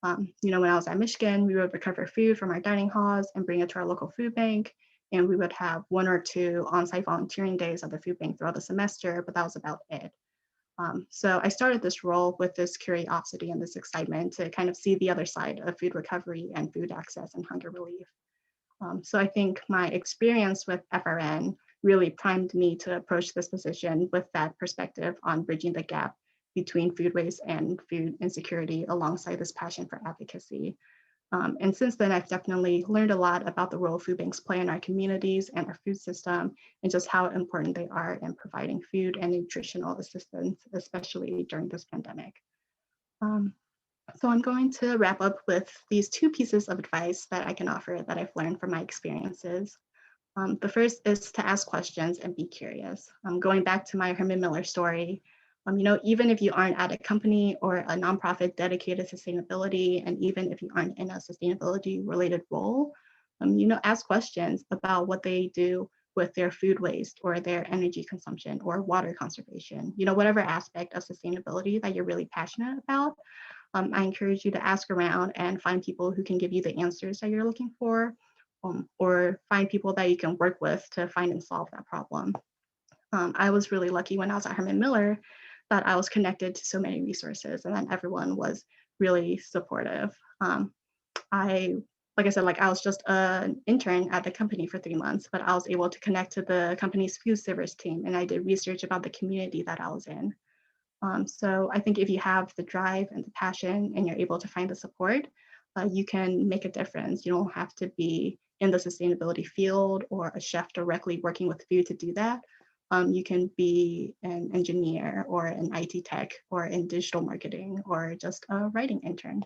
When I was at Michigan, we would recover food from our dining halls and bring it to our local food bank. And we would have 1 or 2 on-site volunteering days at the food bank throughout the semester, but that was about it. So I started this role with this curiosity and this excitement to kind of see the other side of food recovery and food access and hunger relief. So I think my experience with FRN really primed me to approach this position with that perspective on bridging the gap between food waste and food insecurity alongside this passion for advocacy. And since then, I've definitely learned a lot about the role food banks play in our communities and our food system, and just how important they are in providing food and nutritional assistance, especially during this pandemic. So I'm going to wrap up with these 2 pieces of advice that I can offer that I've learned from my experiences. The first is to ask questions and be curious. Going back to my Herman Miller story, even if you aren't at a company or a nonprofit dedicated to sustainability, and even if you aren't in a sustainability related role, ask questions about what they do with their food waste or their energy consumption or water conservation, whatever aspect of sustainability that you're really passionate about. I encourage you to ask around and find people who can give you the answers that you're looking for, or find people that you can work with to find and solve that problem. I was really lucky when I was at Herman Miller that I was connected to so many resources, and then everyone was really supportive. Like I said, I was just an intern at the company for 3 months, but I was able to connect to the company's food service team, and I did research about the community that I was in. So I think if you have the drive and the passion and you're able to find the support, you can make a difference. You don't have to be in the sustainability field or a chef directly working with food to do that. You can be an engineer or an IT tech or in digital marketing or just a writing intern.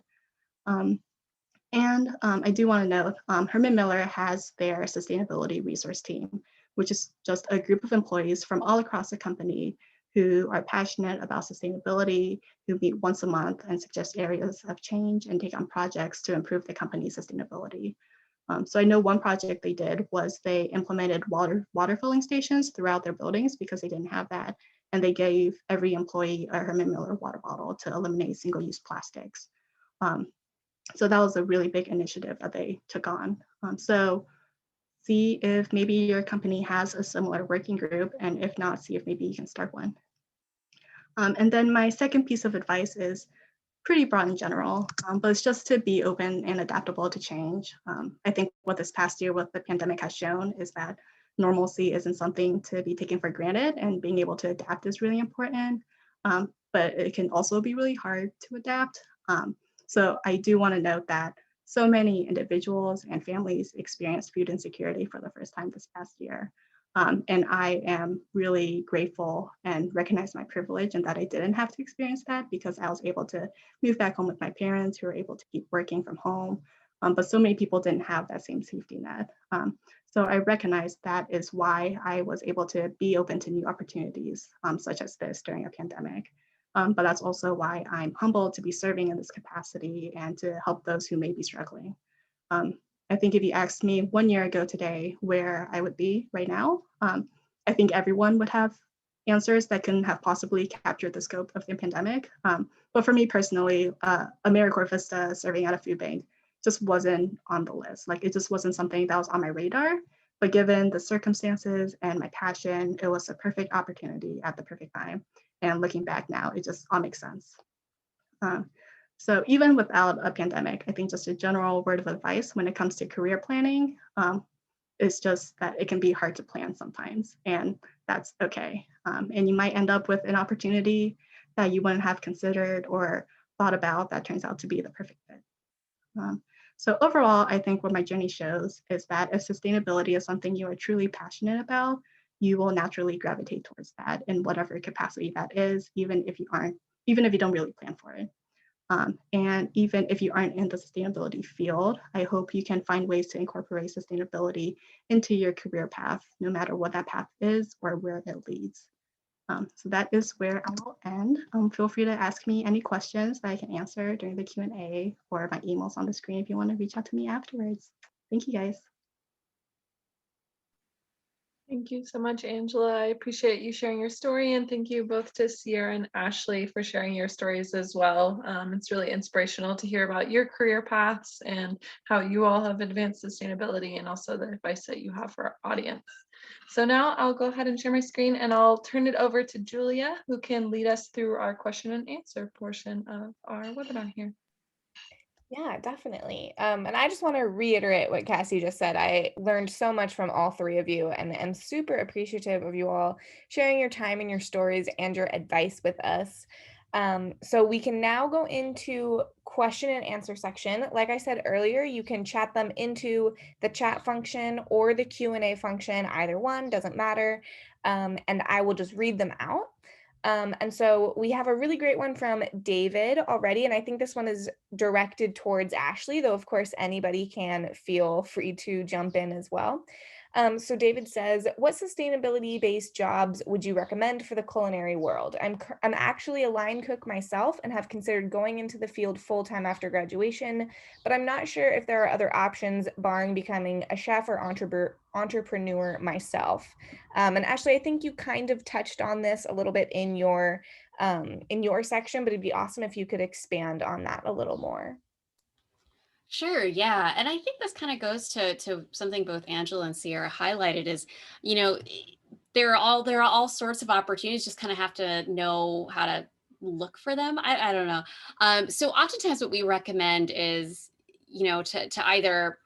I do want to note, Herman Miller has their sustainability resource team, which is just a group of employees from all across the company who are passionate about sustainability, who meet once a month and suggest areas of change and take on projects to improve the company's sustainability. So I know one project they did was they implemented water filling stations throughout their buildings because they didn't have that. And they gave every employee a Herman Miller water bottle to eliminate single-use plastics. So that was a really big initiative that they took on. So see if maybe your company has a similar working group, and if not, see if maybe you can start one. And then my second piece of advice is pretty broad in general, but it's just to be open and adaptable to change. I think what this past year with the pandemic has shown is that normalcy isn't something to be taken for granted, and being able to adapt is really important, but it can also be really hard to adapt. So I do want to note that so many individuals and families experienced food insecurity for the first time this past year. And I am really grateful and recognize my privilege and that I didn't have to experience that because I was able to move back home with my parents who were able to keep working from home. But so many people didn't have that same safety net. So I recognize that is why I was able to be open to new opportunities such as this during a pandemic. But that's also why I'm humbled to be serving in this capacity and to help those who may be struggling. I think if you asked me 1 year ago today where I would be right now, I think everyone would have answers that couldn't have possibly captured the scope of the pandemic. But for me personally, AmeriCorps Vista serving at a food bank just wasn't on the list. It just wasn't something that was on my radar. But given the circumstances and my passion, it was a perfect opportunity at the perfect time. And looking back now, it just all makes sense. So even without a pandemic, I think just a general word of advice when it comes to career planning is just that it can be hard to plan sometimes, and that's okay. And you might end up with an opportunity that you wouldn't have considered or thought about that turns out to be the perfect fit. So overall, I think what my journey shows is that if sustainability is something you are truly passionate about, you will naturally gravitate towards that in whatever capacity that is, even if you don't really plan for it. And even if you aren't in the sustainability field, I hope you can find ways to incorporate sustainability into your career path, no matter what that path is or where it leads. So that is where I will end. Feel free to ask me any questions that I can answer during the Q&A, or my email's on the screen if you want to reach out to me afterwards. Thank you, guys. Thank you so much, Angela. I appreciate you sharing your story, and thank you both to Sierra and Ashley for sharing your stories as well. It's really inspirational to hear about your career paths and how you all have advanced sustainability, and also the advice that you have for our audience. So now I'll go ahead and share my screen, and I'll turn it over to Julia, who can lead us through our question and answer portion of our webinar here. Yeah, definitely. And I just want to reiterate what Cassie just said. I learned so much from all three of you and am super appreciative of you all sharing your time and your stories and your advice with us. So we can now go into question and answer section. Like I said earlier, you can chat them into the chat function or the Q&A function, either one, doesn't matter. And I will just read them out. And so we have a really great one from David already, and I think this one is directed towards Ashley, though of course anybody can feel free to jump in as well. So David says, what sustainability-based jobs would you recommend for the culinary world? I'm actually a line cook myself and have considered going into the field full-time after graduation, but I'm not sure if there are other options barring becoming a chef or entrepreneur myself. And Ashley, I think you kind of touched on this a little bit in your section, but it'd be awesome if you could expand on that a little more. Sure, yeah. And I think this kind of goes to something both Angela and Sierra highlighted is, you know, there are all sorts of opportunities, just kind of have to know how to look for them. I don't know. So oftentimes what we recommend is, to either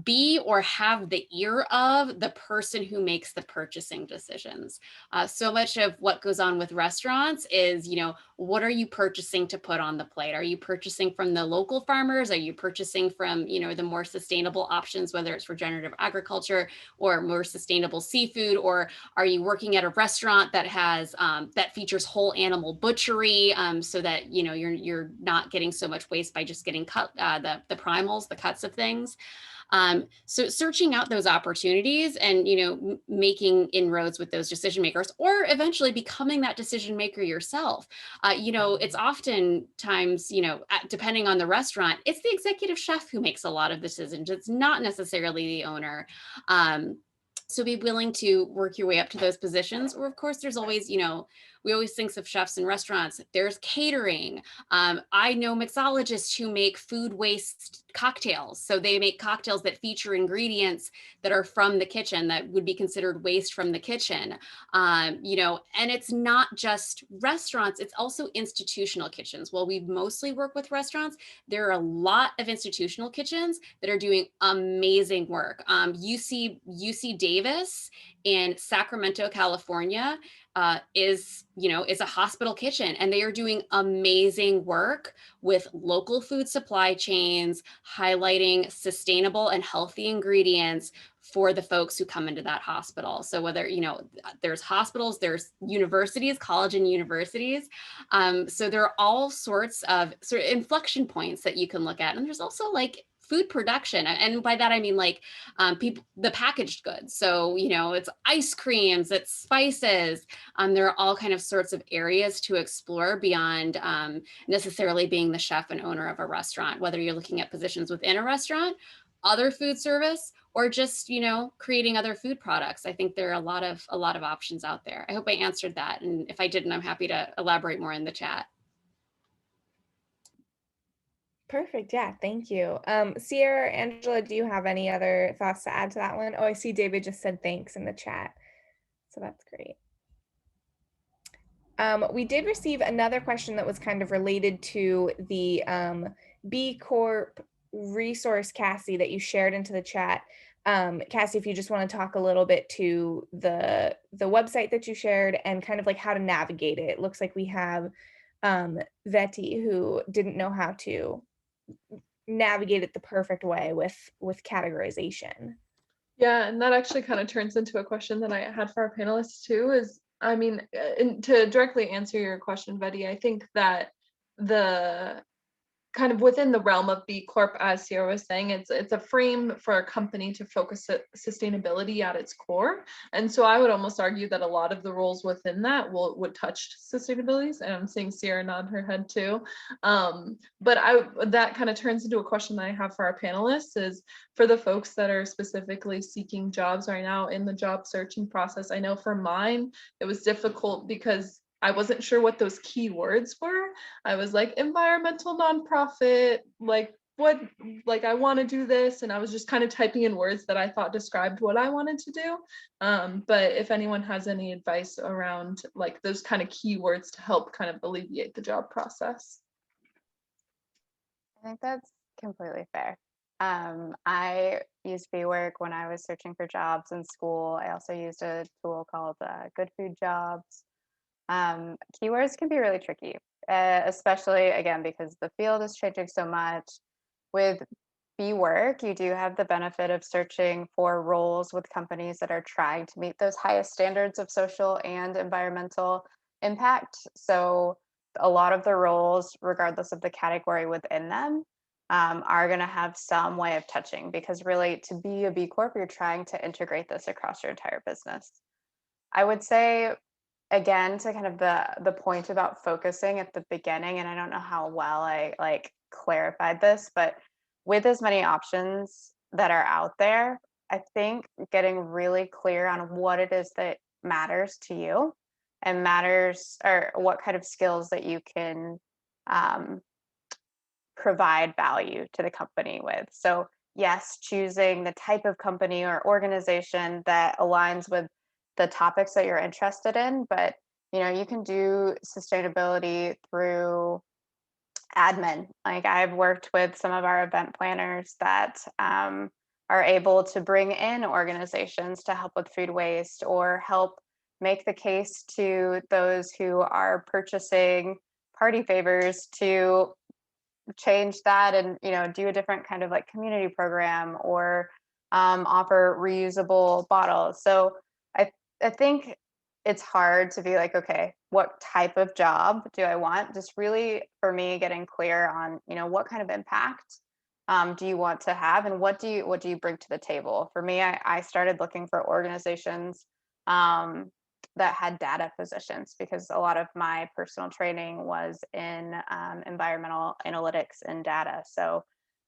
be or have the ear of the person who makes the purchasing decisions. So much of what goes on with restaurants is, what are you purchasing to put on the plate? Are you purchasing from the local farmers? Are you purchasing from, the more sustainable options, whether it's regenerative agriculture or more sustainable seafood? Or are you working at a restaurant that has that features whole animal butchery, so that you're not getting so much waste by just getting cut the primals, the cuts of things. So searching out those opportunities and, making inroads with those decision makers, or eventually becoming that decision maker yourself. It's oftentimes, depending on the restaurant, it's the executive chef who makes a lot of decisions. It's not necessarily the owner. So be willing to work your way up to those positions. Or of course, there's always, we always think of chefs in restaurants. There's catering. I know mixologists who make food waste cocktails. So they make cocktails that feature ingredients that are from the kitchen that would be considered waste from the kitchen. And it's not just restaurants, it's also institutional kitchens. While we mostly work with restaurants, there are a lot of institutional kitchens that are doing amazing work. UC Davis in Sacramento, California, is a hospital kitchen, and they are doing amazing work with local food supply chains, highlighting sustainable and healthy ingredients for the folks who come into that hospital. So whether, there's hospitals, there's universities, college and universities. So there are all sorts of inflection points that you can look at. And there's also like food production. And by that, I mean like the packaged goods. So, it's ice creams, it's spices. There are all kind of sorts of areas to explore beyond necessarily being the chef and owner of a restaurant, whether you're looking at positions within a restaurant, other food service, or just, creating other food products. I think there are a lot of options out there. I hope I answered that. And if I didn't, I'm happy to elaborate more in the chat. Perfect. Yeah, thank you. Sierra, Angela, do you have any other thoughts to add to that one? Oh, I see David just said thanks in the chat. So that's great. We did receive another question that was kind of related to the B Corp resource, Cassie, that you shared into the chat. Cassie, if you just want to talk a little bit to the website that you shared and kind of like how to navigate it. It looks like we have Vetty, who didn't know how to navigate it the perfect way with categorization. Yeah, and that actually kind of turns into a question that I had for our panelists too, is, I mean, to directly answer your question, Betty, I think that the kind of within the realm of B Corp, as Sierra was saying, it's a frame for a company to focus sustainability at its core. And so I would almost argue that a lot of the roles within that would touch sustainability. And I'm seeing Sierra nod her head too. But that kind of turns into a question that I have for our panelists is, for the folks that are specifically seeking jobs right now in the job searching process. I know for mine, it was difficult because I wasn't sure what those keywords were. I was like, environmental nonprofit, like what, like I want to do this. And I was just kind of typing in words that I thought described what I wanted to do. But if anyone has any advice around like those kind of keywords to help kind of alleviate the job process. I think that's completely fair. I used B-Work when I was searching for jobs in school. I also used a tool called Good Food Jobs. Keywords can be really tricky, especially again, because the field is changing so much. With B-Work, you do have the benefit of searching for roles with companies that are trying to meet those highest standards of social and environmental impact. So a lot of the roles, regardless of the category within them, are going to have some way of touching, because really to be a B Corp, you're trying to integrate this across your entire business. I would say, again, to kind of the point about focusing at the beginning, and I don't know how well I like clarified this, but with as many options that are out there, I think getting really clear on what it is that matters to you and matters, or what kind of skills that you can um, provide value to the company with. So yes, choosing the type of company or organization that aligns with the topics that you're interested in, but you can do sustainability through admin. Like, I've worked with some of our event planners that are able to bring in organizations to help with food waste, or help make the case to those who are purchasing party favors to change that, and do a different kind of like community program, or offer reusable bottles. So I think it's hard to be like, okay, what type of job do I want? Just really, for me, getting clear on what kind of impact do you want to have, and what do you bring to the table. For me, I started looking for organizations that had data positions, because a lot of my personal training was in environmental analytics and data. So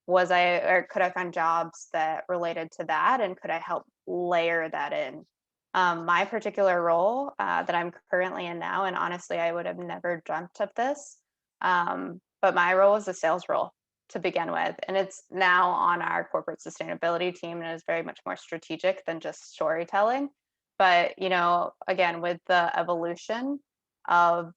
could I find jobs that related to that, and could I help layer that in? My particular role that I'm currently in now, and honestly, I would have never dreamt of this, but my role is a sales role to begin with, and it's now on our corporate sustainability team, and is very much more strategic than just storytelling. But again, with the evolution of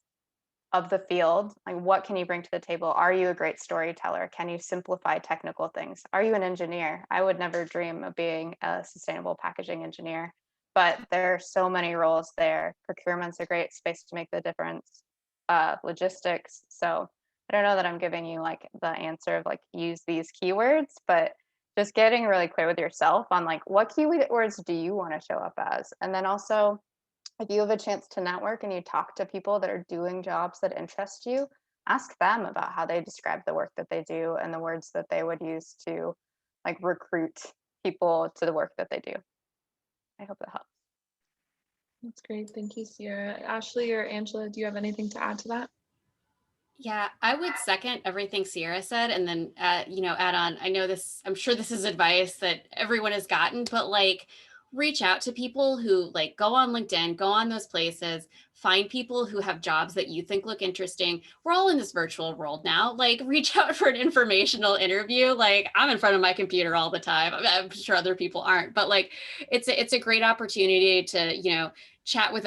the field, like, what can you bring to the table? Are you a great storyteller? Can you simplify technical things? Are you an engineer? I would never dream of being a sustainable packaging engineer, but there are so many roles there. Procurement's a great space to make the difference. Logistics. So I don't know that I'm giving you like the answer of like, use these keywords, but just getting really clear with yourself on like, what keywords do you want to show up as? And then also, if you have a chance to network and you talk to people that are doing jobs that interest you, ask them about how they describe the work that they do, and the words that they would use to like recruit people to the work that they do. I hope that helps. That's great. Thank you, Sierra. Ashley or Angela, do you have anything to add to that? Yeah, I would second everything Sierra said, and then add on. I'm sure this is advice that everyone has gotten, but like, reach out to people who like go on LinkedIn, go on those places, find people who have jobs that you think look interesting. We're all in this virtual world now. Like, reach out for an informational interview. Like, I'm in front of my computer all the time. I'm sure other people aren't, but like, it's a great opportunity to chat with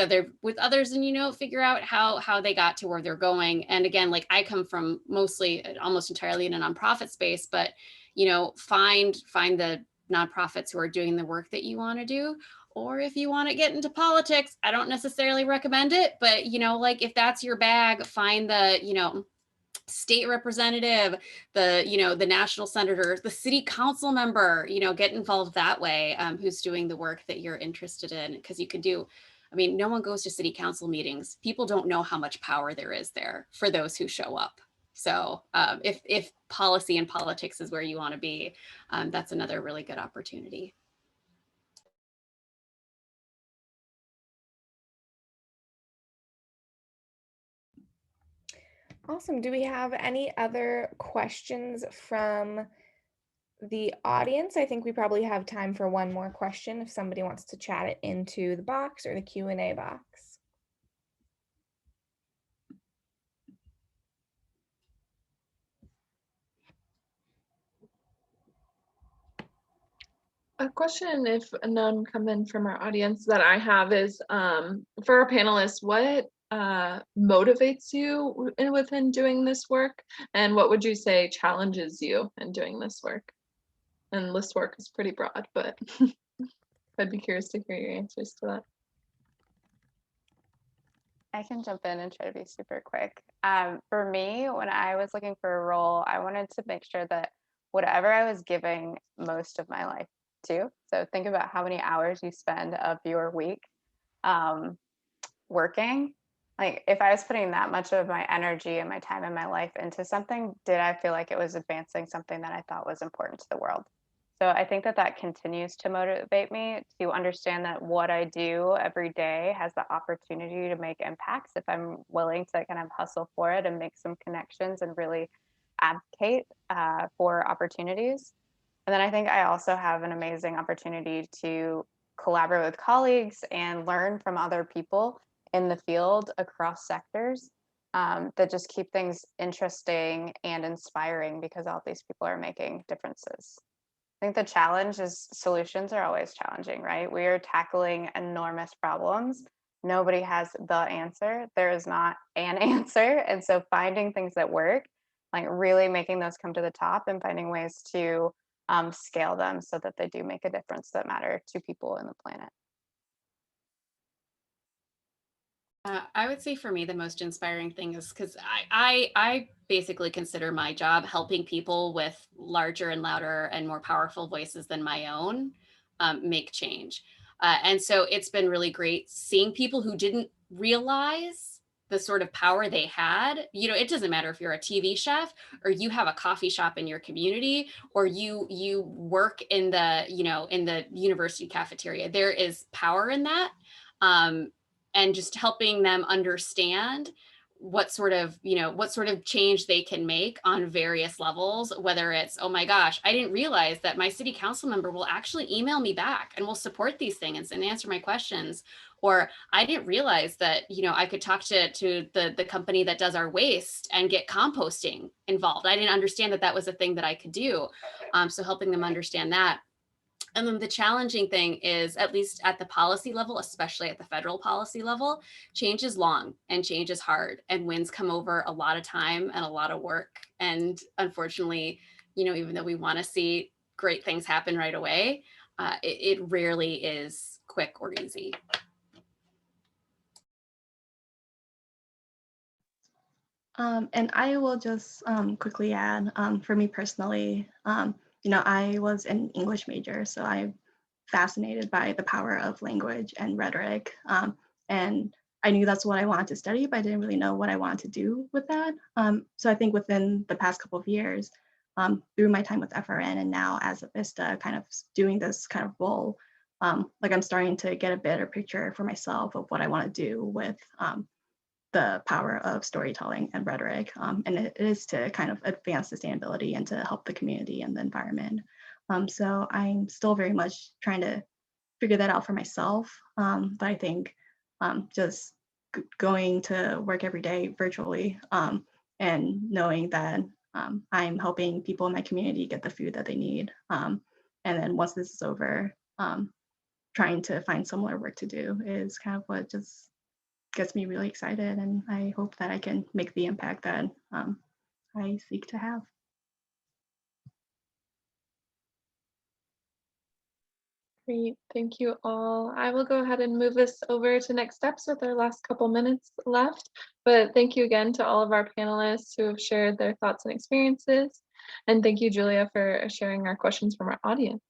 others, and figure out how they got to where they're going. And again, like, I come from mostly almost entirely in a nonprofit space, but find the nonprofits who are doing the work that you want to do. Or if you want to get into politics, I don't necessarily recommend it, but like, if that's your bag, find the state representative, the national senator, the city council member, get involved that way, who's doing the work that you're interested in. Because you can do, no one goes to city council meetings. People don't know how much power there is there for those who show up. So if policy and politics is where you want to be, that's another really good opportunity. Awesome. Do we have any other questions from the audience? I think we probably have time for one more question if somebody wants to chat it into the box or the Q&A box. A question, if none come in from our audience, that I have is, for our panelists, what motivates you within doing this work, and what would you say challenges you in doing this work? And this work is pretty broad, but I'd be curious to hear your answers to that. I can jump in and try to be super quick. For me, when I was looking for a role, I wanted to make sure that whatever I was giving most of my life to, so think about how many hours you spend of your week working, Like, if I was putting that much of my energy and my time and my life into something, did I feel like it was advancing something that I thought was important to the world? So I think that that continues to motivate me to understand that what I do every day has the opportunity to make impacts if I'm willing to kind of hustle for it and make some connections and really advocate for opportunities. And then I think I also have an amazing opportunity to collaborate with colleagues and learn from other people in the field across sectors that just keep things interesting and inspiring because all these people are making differences. I think the challenge is solutions are always challenging, right? We are tackling enormous problems. Nobody has the answer. There is not an answer. And so finding things that work, like really making those come to the top and finding ways to scale them so that they do make a difference that matter to people in the planet. I would say for me, the most inspiring thing is because I basically consider my job helping people with larger and louder and more powerful voices than my own make change. And so it's been really great seeing people who didn't realize the sort of power they had. You know, it doesn't matter if you're a TV chef or you have a coffee shop in your community or you work in the, you know, in the university cafeteria. There is power in that. Um, and just helping them understand what sort of, you know, what sort of change they can make on various levels, whether it's, oh my gosh, I didn't realize that my city council member will actually email me back and will support these things and answer my questions. Or I didn't realize that, you know, I could talk to the company that does our waste and get composting involved. I didn't understand that that was a thing that I could do. So helping them understand that. And then the challenging thing is, at least at the policy level, especially at the federal policy level, change is long and change is hard, and wins come over a lot of time and a lot of work. And unfortunately, you know, even though we want to see great things happen right away, it rarely is quick or easy. And I will just quickly add, for me personally, you know, I was an English major, so I'm fascinated by the power of language and rhetoric. And I knew that's what I wanted to study, but I didn't really know what I wanted to do with that. So I think within the past couple of years, through my time with FRN and now as a Vista, kind of doing this kind of role, like I'm starting to get a better picture for myself of what I want to do with the power of storytelling and rhetoric. And it is to kind of advance sustainability and to help the community and the environment. So I'm still very much trying to figure that out for myself. But I think just going to work every day virtually and knowing that I'm helping people in my community get the food that they need. And then once this is over, trying to find similar work to do is kind of what just gets me really excited, and I hope that I can make the impact that I seek to have. Great, thank you all. I will go ahead and move us over to next steps with our last couple minutes left. But thank you again to all of our panelists who have shared their thoughts and experiences. And thank you, Julia, for sharing our questions from our audience.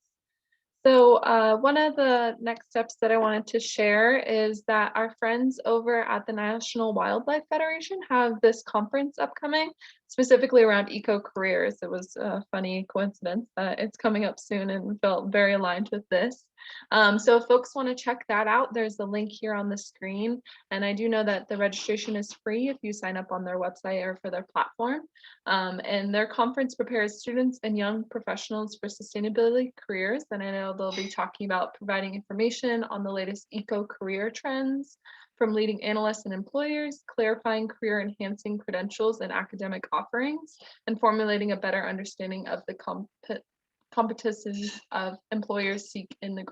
So one of the next steps that I wanted to share is that our friends over at the National Wildlife Federation have this conference upcoming, specifically around eco-careers. It was a funny coincidence that it's coming up soon and felt very aligned with this. So if folks want to check that out, there's the link here on the screen. And I do know that the registration is free if you sign up on their website or for their platform. And their conference prepares students and young professionals for sustainability careers. And I know they'll be talking about providing information on the latest eco-career trends from leading analysts and employers, clarifying career enhancing credentials and academic offerings, and formulating a better understanding of the competencies of employers seek in the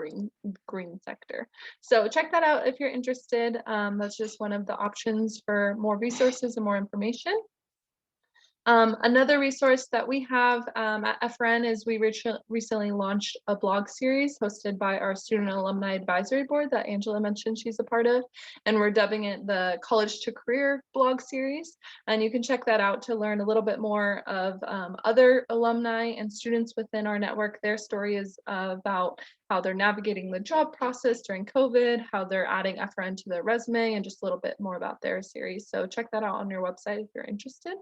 green sector. So check that out if you're interested. That's just one of the options for more resources and more information. Another resource that we have at FRN is we recently launched a blog series hosted by our Student Alumni Advisory Board that Angela mentioned she's a part of, and we're dubbing it the College to Career blog series. And you can check that out to learn a little bit more of other alumni and students within our network. Their story is about how they're navigating the job process during COVID, how they're adding FRN to their resume, and just a little bit more about their series. So check that out on your website if you're interested.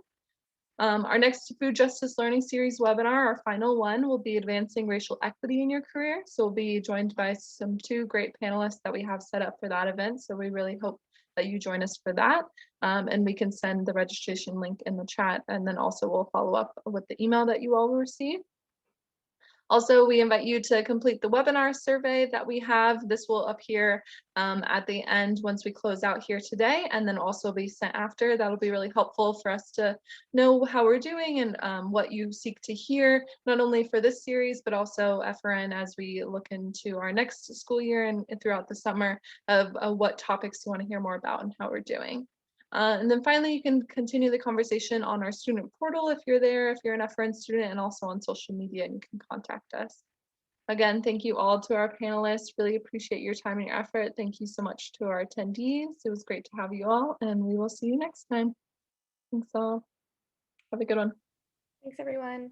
Our next Food Justice Learning Series webinar, our final one, will be Advancing Racial Equity in Your Career. So we'll be joined by two great panelists that we have set up for that event. So we really hope that you join us for that. And we can send the registration link in the chat, and then also we'll follow up with the email that you all will receive. Also, we invite you to complete the webinar survey that we have. This will appear at the end once we close out here today, and then also be sent after. That'll be really helpful for us to know how we're doing and what you seek to hear, not only for this series, but also FRN as we look into our next school year and throughout the summer of what topics you want to hear more about and how we're doing. And then finally, you can continue the conversation on our student portal if you're there, if you're an FRN student, and also on social media, and you can contact us. Again, thank you all to our panelists. Really appreciate your time and your effort. Thank you so much to our attendees. It was great to have you all, and we will see you next time. Thanks all. Have a good one. Thanks, everyone.